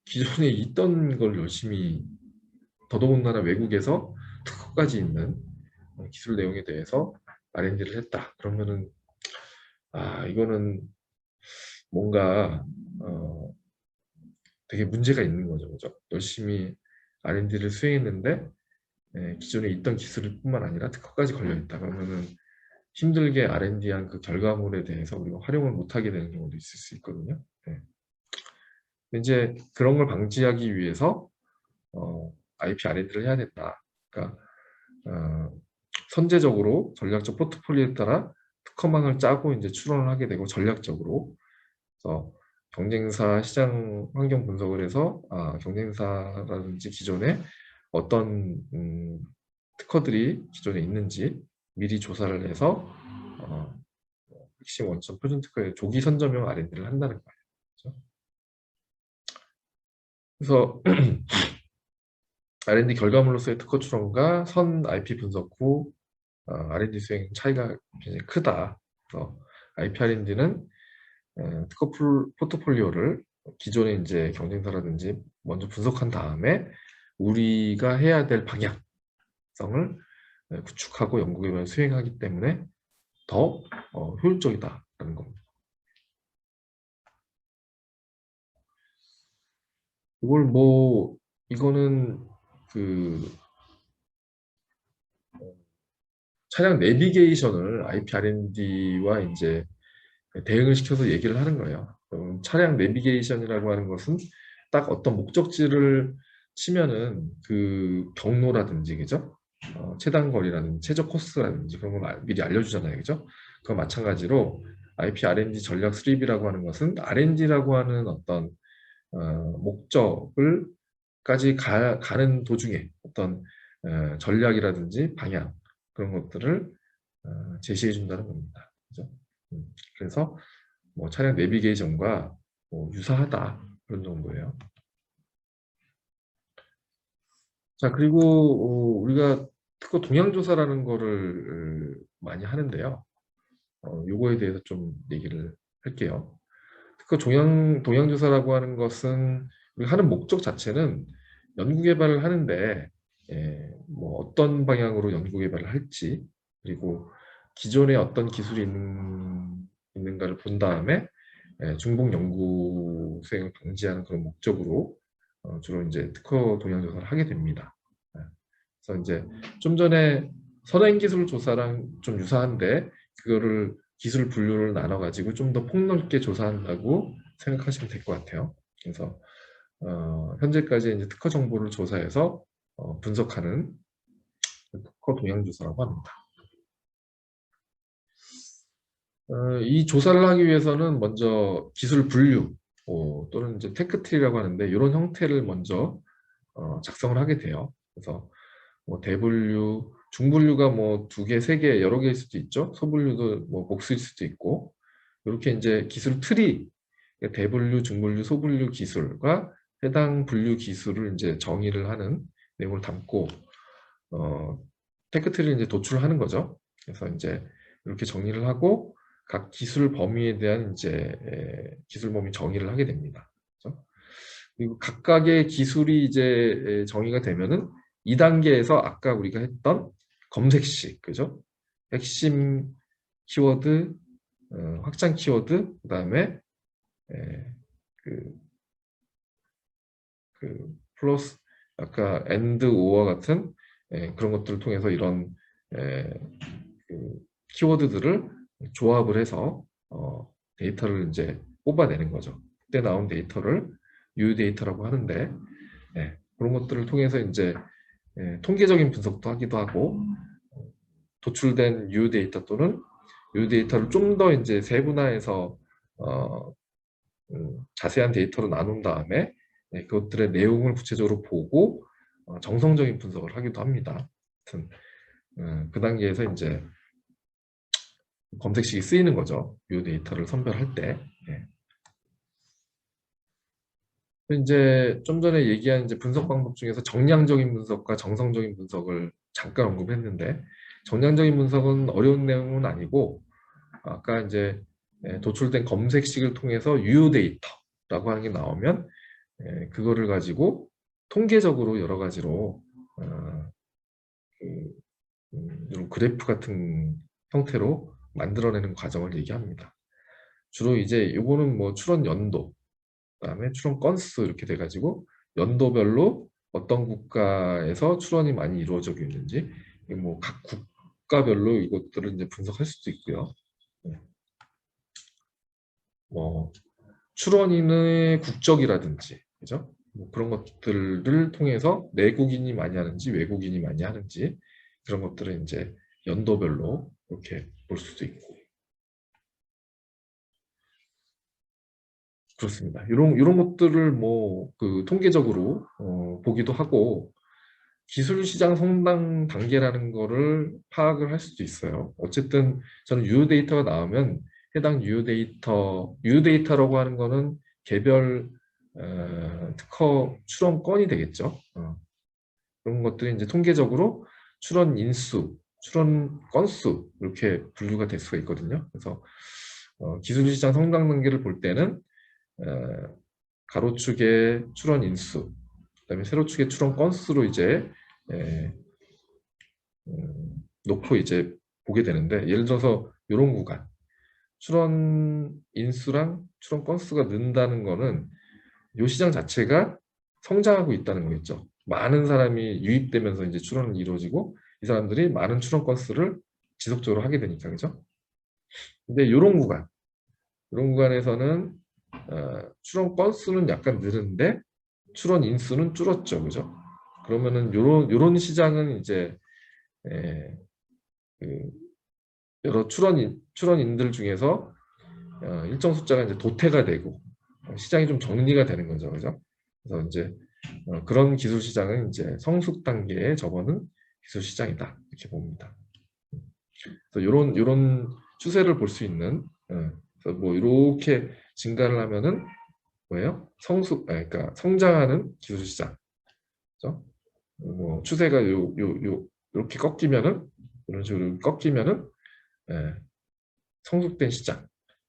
기존에 있던 걸 열심히 더더군다나 외국에서 특허까지 있는 기술 내용에 대해서 R&D를 했다. 그러면은 이거는 뭔가 되게 문제가 있는 거죠. 그죠? 열심히 R&D를 수행했는데 기존에 있던 기술뿐만 아니라 특허까지 걸려 있다 그러면은 힘들게 R&D한 그 결과물에 대해서 우리가 활용을 못하게 되는 경우도 있을 수 있거든요. 네. 이제 그런 걸 방지하기 위해서 IP R&D를 해야 된다. 그러니까 선제적으로 전략적 포트폴리오에 따라 특허망을 짜고 이제 출원을 하게 되고 전략적으로 그래서 경쟁사 시장 환경 분석을 해서 경쟁사라든지 기존에 어떤 특허들이 기존에 있는지 미리 조사를 해서 핵심 원천 표준 특허의 조기 선점형 R&D를 한다는 거예요. 그래서 R&D 결과물로서의 특허 출원과 선 IP 분석 후 R&D 수행 차이가 굉장히 크다. 그래서 IP R&D는 특허 포트폴리오를 기존의 이제 경쟁사라든지 먼저 분석한 다음에 우리가 해야 될 방향성을 구축하고 연구개발 수행하기 때문에 더 효율적이다라는 겁니다. 이거는 그 차량 내비게이션을 IP R&D와 이제 대응을 시켜서 얘기를 하는 거예요. 차량 내비게이션이라고 하는 것은 딱 어떤 목적지를 치면은 그 경로라든지 그죠? 최단 거리라든지 최저 코스라든지 그런 걸 미리 알려주잖아요, 그죠? 그와 마찬가지로 IP R&D 전략 수립이라고 하는 것은 R&D라고 하는 어떤 목적을까지 가는 도중에 어떤 전략이라든지 방향 그런 것들을 제시해 준다는 겁니다. 그죠? 그래서 뭐 차량 내비게이션과 뭐 유사하다 그런 정도예요. 자 그리고 우리가 특허 동향 조사라는 거를 많이 하는데요. 요거에 대해서 좀 얘기를 할게요. 특허 동향 조사라고 하는 것은 우리가 하는 목적 자체는 연구 개발을 하는데 뭐 어떤 방향으로 연구 개발을 할지 그리고 기존에 어떤 기술이 있는가를 본 다음에 중복 연구 수행을 방지하는 그런 목적으로 주로 이제 특허 동향 조사를 하게 됩니다. 그래서 이제 좀 전에 선행 기술 조사랑 좀 유사한데 그거를 기술 분류를 나눠 가지고 좀 더 폭넓게 조사한다고 생각하시면 될 것 같아요. 그래서 현재까지 이제 특허 정보를 조사해서 분석하는 특허 동향 조사라고 합니다. 이 조사를 하기 위해서는 먼저 기술 분류 또는 이제 테크트리라고 하는데 이런 형태를 먼저 작성을 하게 돼요. 그래서 뭐 대분류, 중분류가 뭐 2개, 3개, 여러 개일 수도 있죠. 소분류도 뭐 복수일 수도 있고 이렇게 이제 기술 트리, 대분류, 중분류, 소분류 기술과 해당 분류 기술을 이제 정의를 하는 내용을 담고 테크트리를 이제 도출하는 거죠. 그래서 이제 이렇게 정리를 하고 각 기술 범위에 대한 이제 기술 범위 정의를 하게 됩니다. 그렇죠? 그리고 각각의 기술이 이제 정의가 되면은 2단계에서 아까 우리가 했던 검색식, 그죠? 핵심 키워드, 확장 키워드, 그다음에 그, 플러스 아까 and, or와 같은 그런 것들을 통해서 이런 키워드들을 조합을 해서 데이터를 이제 뽑아내는 거죠. 그때 나온 데이터를 U 데이터라고 하는데 그런 것들을 통해서 이제 통계적인 분석도 하기도 하고 도출된 U 데이터 또는 U 데이터를 좀 더 이제 세분화해서 자세한 데이터로 나눈 다음에 그것들의 내용을 구체적으로 보고 정성적인 분석을 하기도 합니다. 하여튼 그 단계에서 이제 검색식이 쓰이는 거죠. 이 데이터를 선별할 때. 이제 좀 전에 얘기한 이제 분석 방법 중에서 정량적인 분석과 정성적인 분석을 잠깐 언급했는데 정량적인 분석은 어려운 내용은 아니고 아까 이제 도출된 검색식을 통해서 유효 데이터라고 하는 게 나오면 그거를 가지고 통계적으로 여러 가지로 이런 그래프 같은 형태로 만들어내는 과정을 얘기합니다. 주로 이제 요거는 뭐 출원 연도, 그다음에 출원 건수 이렇게 돼가지고 연도별로 어떤 국가에서 출원이 많이 이루어지고 있는지, 뭐 각 국가별로 이것들을 이제 분석할 수도 있고요. 뭐 출원인의 국적이라든지, 그죠? 뭐 그런 것들을 통해서 내국인이 많이 하는지 외국인이 많이 하는지 그런 것들을 이제 연도별로 이렇게 볼 수도 있고 그렇습니다. 이런 것들을 뭐 그 통계적으로 보기도 하고 기술 시장 성장 단계라는 거를 파악을 할 수도 있어요. 어쨌든 저는 유효 데이터가 나오면 해당 유효 데이터라고 하는 거는 개별 특허 출원 건이 되겠죠. 그런 것들이 이제 통계적으로 출원 인수, 출원 건수 이렇게 분류가 될 수가 있거든요. 그래서 기술 시장 성장 단계를 볼 때는 가로축의 출원 인수, 그다음에 세로축의 출원 건수로 이제 에, 놓고 이제 보게 되는데 예를 들어서 이런 구간 출원 인수랑 출원 건수가 는다는 거는 이 시장 자체가 성장하고 있다는 거겠죠. 많은 사람이 유입되면서 이제 출원이 이루어지고 이 사람들이 많은 출원 건수를 지속적으로 하게 되니까 그죠. 근데 이런 구간에서는 출원 건수는 약간 늘는데 출원 인수는 줄었죠, 그죠? 그러면은 요런 시장은 이제 에, 그 여러 출원인들 중에서 일정 숫자가 이제 도태가 되고 시장이 좀 정리가 되는 거죠, 그죠? 그래서 이제 그런 기술 시장은 이제 성숙 단계에 접어든 기술 시장이다 이렇게 봅니다. 그래서 요런 추세를 볼 수 있는 그래서 뭐 이렇게 증가를 하면은 뭐예요? 그러니까 성장하는 기술 시장, 그죠? 뭐 추세가 이렇게 꺾이면은 이런 식으로 꺾이면은 예, 성숙된 시장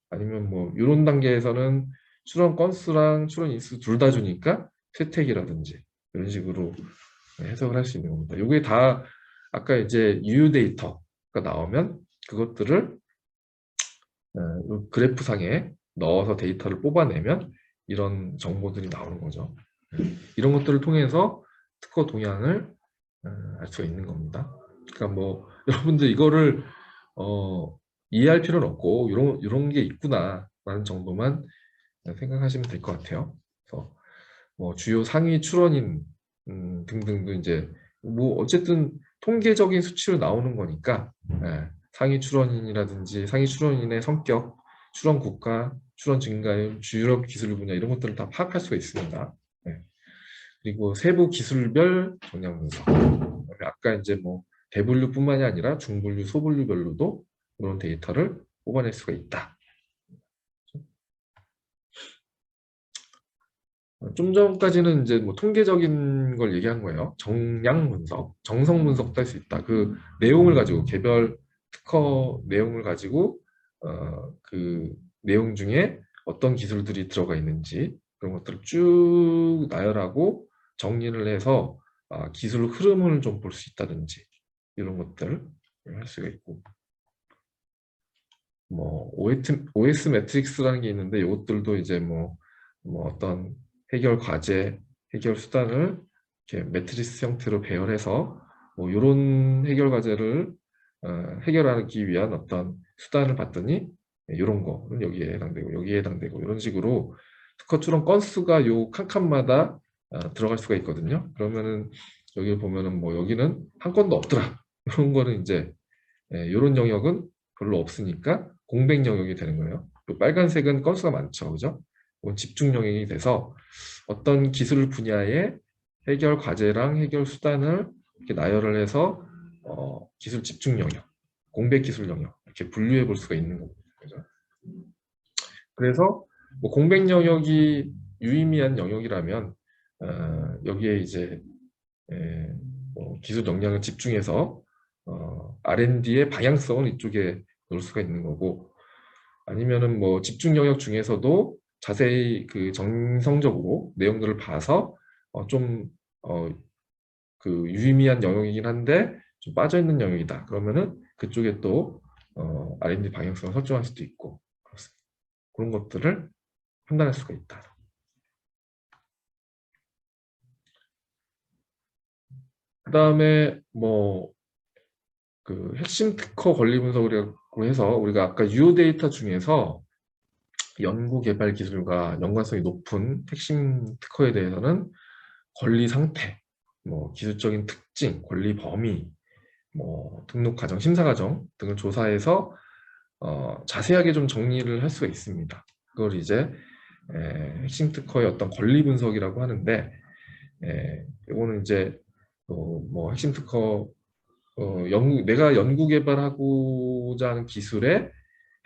아니면 뭐 이런 단계에서는 출원 건수랑 출원 인수 둘 다 주니까 쇠퇴기라든지 이런 식으로 해석을 할 수 있는 겁니다. 이게 다 아까 이제 유효 데이터가 나오면 그것들을 그래프상에 넣어서 데이터를 뽑아내면 이런 정보들이 나오는 거죠. 이런 것들을 통해서 특허 동향을 알 수가 있는 겁니다. 그러니까 뭐 여러분들 이거를 이해할 필요는 없고 이런 게 있구나라는 정도만 생각하시면 될 것 같아요. 그래서 뭐 주요 상위 출원인 등등도 이제 뭐 어쨌든 통계적인 수치로 나오는 거니까 상위 출원인이라든지 상위 출원인의 성격, 출원 국가, 출원 증가율, 주요 기술 분야 이런 것들을 다 파악할 수가 있습니다. 그리고 세부 기술별 정량 분석. 아까 이제 뭐 대분류뿐만이 아니라 중분류, 소분류별로도 그런 데이터를 뽑아낼 수가 있다. 좀 전까지는 이제 뭐 통계적인 걸 얘기한 거예요. 정량 분석, 정성 분석도 할 수 있다. 그 내용을 가지고 개별 특허 내용을 가지고 그 내용 중에 어떤 기술들이 들어가 있는지 그런 것들을 쭉 나열하고 정리를 해서 기술 흐름을 좀 볼 수 있다든지 이런 것들을 할 수가 있고 뭐 OS 매트릭스라는 게 있는데 이것들도 이제 뭐 어떤 해결 과제, 해결 수단을 이렇게 매트리스 형태로 배열해서 뭐 이런 해결 과제를 해결하기 위한 어떤 수단을 봤더니 이런 거는 여기에 해당되고 여기에 해당되고 이런 식으로 특허 출원 건수가 요 칸칸마다 들어갈 수가 있거든요. 그러면은 여기 보면은 뭐 여기는 한 건도 없더라. 이런 거는 이제 이런 영역은 별로 없으니까 공백 영역이 되는 거예요. 또 빨간색은 건수가 많죠, 그죠? 이건 집중 영역이 돼서 어떤 기술 분야의 해결 과제랑 해결 수단을 이렇게 나열을 해서 기술 집중 영역, 공백 기술 영역 이렇게 분류해 볼 수가 있는 겁니다. 그죠? 그래서 뭐 공백 영역이 유의미한 영역이라면 여기에 이제 뭐 기술 역량을 집중해서 R&D의 방향성을 이쪽에 넣을 수가 있는 거고 아니면은 뭐 집중 영역 중에서도 자세히 그 정성적으로 내용들을 봐서 좀 유의미한 영역이긴 한데 좀 빠져 있는 영역이다. 그러면은 그쪽에 또 R&D 방향성을 설정할 수도 있고 그렇습니다. 그런 것들을 판단할 수가 있다. 그다음에 뭐 그 핵심 특허 권리 분석이라고 해서 우리가 아까 유효 데이터 중에서 연구 개발 기술과 연관성이 높은 핵심 특허에 대해서는 권리 상태, 뭐 기술적인 특징, 권리 범위, 뭐 등록 과정, 심사 과정 등을 조사해서 자세하게 좀 정리를 할 수가 있습니다. 그걸 이제 핵심 특허의 어떤 권리 분석이라고 하는데, 이거는 이제 뭐 핵심 특허 내가 연구 개발하고자 하는 기술의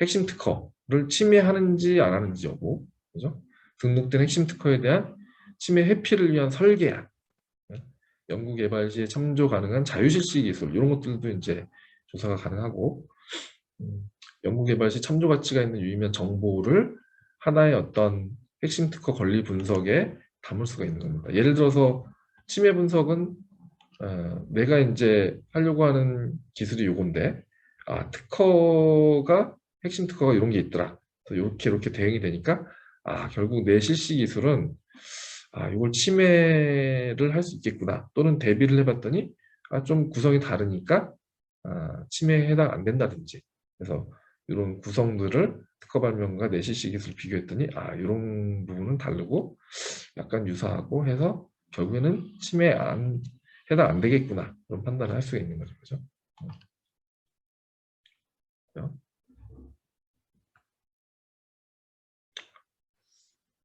핵심 특허를 침해하는지 안 하는지 여부, 그죠? 등록된 핵심 특허에 대한 침해 회피를 위한 설계안, 연구 개발 시에 참조 가능한 자유실시 기술 이런 것들도 이제 조사가 가능하고, 연구 개발 시 참조 가치가 있는 유의미한 정보를 하나의 어떤 핵심 특허 권리 분석에 담을 수가 있는 겁니다. 예를 들어서 침해 분석은 내가 이제 하려고 하는 기술이 요건데, 특허가 핵심 특허가 이런 게 있더라. 이렇게 대응이 되니까 결국 내 실시 기술은 이걸 침해를 할 수 있겠구나. 또는 대비를 해봤더니 좀 구성이 다르니까 침해에 해당 안 된다든지. 그래서 이런 구성들을 특허 발명과 내 실시 기술 비교했더니 이런 부분은 다르고 약간 유사하고 해서 결국에는 침해 해당 안 되겠구나. 그런 판단을 할 수가 있는 거죠. 그죠?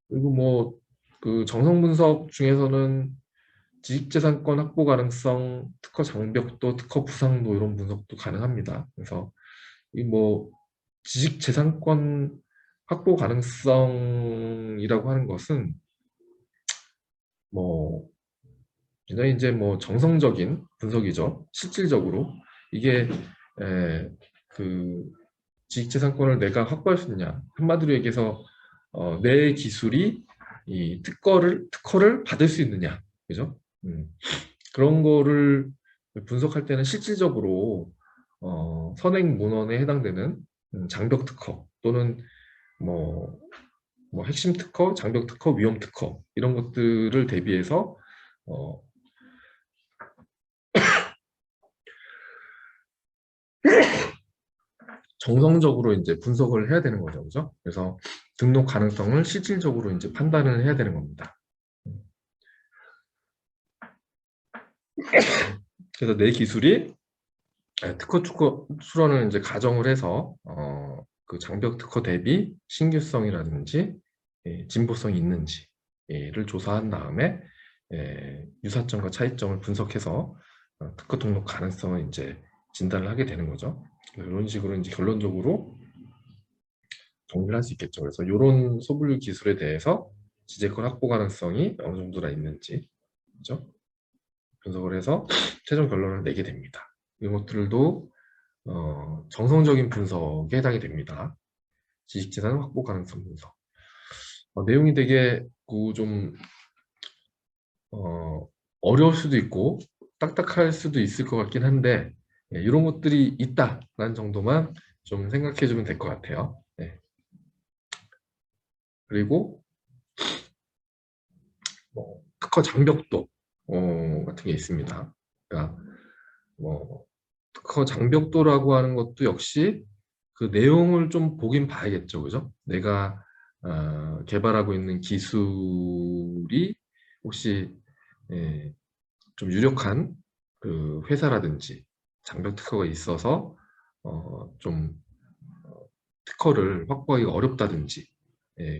그리고 뭐 그 정성 분석 중에서는 지식재산권 확보 가능성, 특허 장벽도, 특허 부상도 이런 분석도 가능합니다. 그래서 이 뭐 지식재산권 확보 가능성이라고 하는 것은 뭐 굉장히 이제 뭐 정성적인 분석이죠. 실질적으로 이게 그 지식재산권을 내가 확보할 수 있냐, 한마디로 얘기해서 내 기술이 이 특허를 받을 수 있느냐, 그죠? 그런 거를 분석할 때는 실질적으로 선행 문헌에 해당되는 장벽 특허 또는 뭐, 뭐 핵심 특허, 장벽 특허, 위험 특허 이런 것들을 대비해서 어, 정성적으로 이제 분석을 해야 되는 거죠, 그죠? 그래서 등록 가능성을 실질적으로 이제 판단을 해야 되는 겁니다. 그래서 내 기술이 특허 출원을 이제 가정을 해서 그 장벽 특허 대비 신규성이라든지 진보성이 있는지를 조사한 다음에 유사점과 차이점을 분석해서 특허 등록 가능성을 이제 진단을 하게 되는 거죠. 이런 식으로 이제 결론적으로 정리를 할 수 있겠죠. 그래서 이런 소분류 기술에 대해서 지재권 확보 가능성이 어느 정도나 있는지, 그죠? 분석을 해서 최종 결론을 내게 됩니다. 이런 것들도 정성적인 분석에 해당이 됩니다. 지식재산 확보 가능성 분석. 내용이 되게 좀 어려울 수도 있고 딱딱할 수도 있을 것 같긴 한데 이런 것들이 있다라는 정도만 좀 생각해 주면 될 것 같아요. 네. 그리고 뭐 특허 장벽도 같은 게 있습니다. 그러니까 뭐 특허 장벽도라고 하는 것도 역시 그 내용을 좀 보긴 봐야겠죠, 그죠? 내가 개발하고 있는 기술이 혹시 좀 유력한 그 회사라든지 장벽 특허가 있어서 좀 특허를 확보하기가 어렵다든지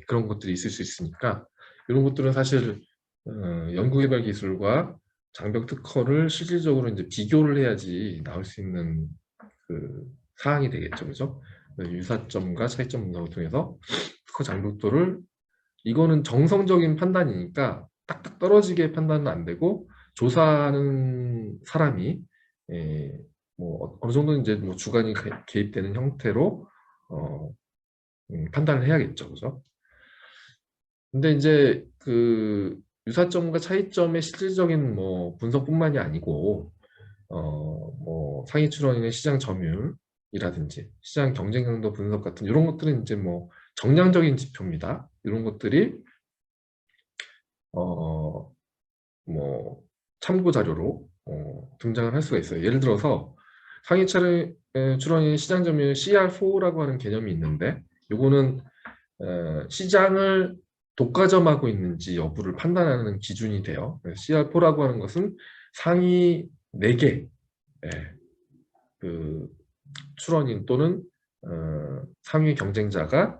그런 것들이 있을 수 있으니까 이런 것들은 사실 연구개발 기술과 장벽 특허를 실질적으로 이제 비교를 해야지 나올 수 있는 그 사항이 되겠죠, 그죠? 유사점과 차이점 분석을 통해서 특허 장벽도를 이거는 정성적인 판단이니까 딱딱 떨어지게 판단은 안 되고 조사하는 사람이 뭐 어느 정도는 이제 뭐 주관이 개입되는 형태로 판단을 해야겠죠, 그죠? 근데 이제 그 유사점과 차이점의 실질적인 뭐 분석뿐만이 아니고 뭐 상위 출원인의 시장 점유율이라든지 시장 경쟁 강도 분석 같은 이런 것들은 이제 뭐 정량적인 지표입니다. 이런 것들이 뭐 참고 자료로 등장을 할 수가 있어요. 예를 들어서 상위 차례 출원인 시장 점유율 CR4라고 하는 개념이 있는데, 요거는 시장을 독과점하고 있는지 여부를 판단하는 기준이 돼요. CR4라고 하는 것은 상위 4개 그 출원인 또는 상위 경쟁자가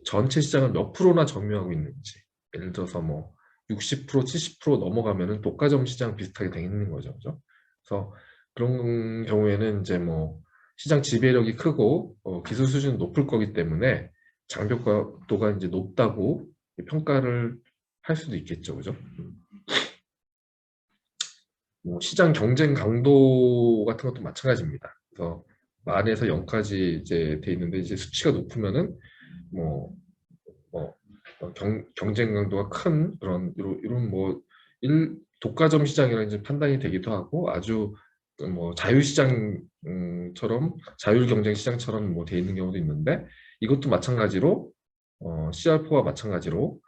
전체 시장을 몇 프로나 점유하고 있는지, 예를 들어서 뭐 60%, 70% 넘어가면은 독과점 시장 비슷하게 되는 거죠. 그죠? 그래서 그런 경우에는 이제 뭐 시장 지배력이 크고 기술 수준이 높을 거기 때문에 장벽도가 이제 높다고 평가를 할 수도 있겠죠. 그죠? 뭐 시장 경쟁 강도 같은 것도 마찬가지입니다. 그래서 만에서 0까지 이제 돼 있는데, 이제 수치가 높으면은 뭐, 경쟁 강도가 큰 그런 이런 뭐 독과점 시장이라는 이제 판단이 되기도 하고, 아주 뭐 자유시장처럼 자율 경쟁 시장처럼 뭐 돼 있는 경우도 있는데, 이것도 마찬가지로 CR4와 마찬가지로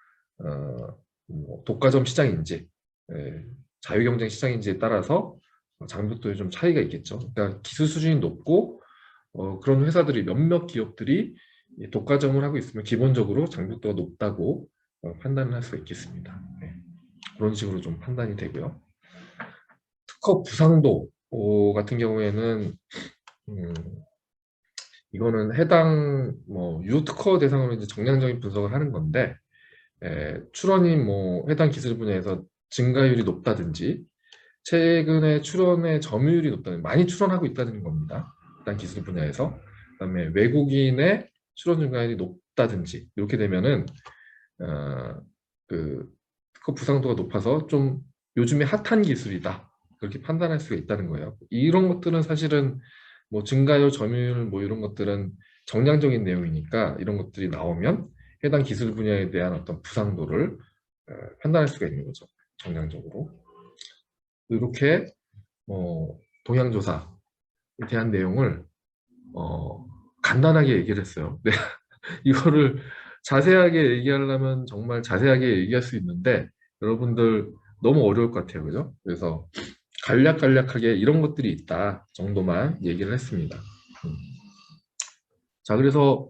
뭐 독과점 시장인지 자유 경쟁 시장인지에 따라서 장벽도에 좀 차이가 있겠죠. 그러니까 기술 수준이 높고 그런 회사들이 몇몇 기업들이 독과점을 하고 있으면 기본적으로 장벽도가 높다고 판단을 할 수가 있겠습니다. 네. 그런 식으로 좀 판단이 되고요. 특허 부상도 같은 경우에는 이거는 해당 뭐 유효 특허 대상으로 이제 정량적인 분석을 하는 건데, 출원이 뭐 해당 기술 분야에서 증가율이 높다든지 최근에 출원의 점유율이 높다는, 많이 출원하고 있다는 겁니다. 해당 기술 분야에서. 그다음에 외국인의 출원 증가율이 높다든지 이렇게 되면은 그 특허 부상도가 높아서 좀 요즘에 핫한 기술이다, 그렇게 판단할 수가 있다는 거예요. 이런 것들은 사실은 뭐 증가율, 점유율 뭐 이런 것들은 정량적인 내용이니까, 이런 것들이 나오면 해당 기술 분야에 대한 어떤 부상도를 판단할 수가 있는 거죠. 정량적으로. 이렇게 동향조사에 대한 내용을 간단하게 얘기를 했어요. 네. 이거를 자세하게 얘기하려면 정말 자세하게 얘기할 수 있는데, 여러분들 너무 어려울 것 같아요. 그죠? 그래서 간략간략하게 이런 것들이 있다 정도만 얘기를 했습니다. 자, 그래서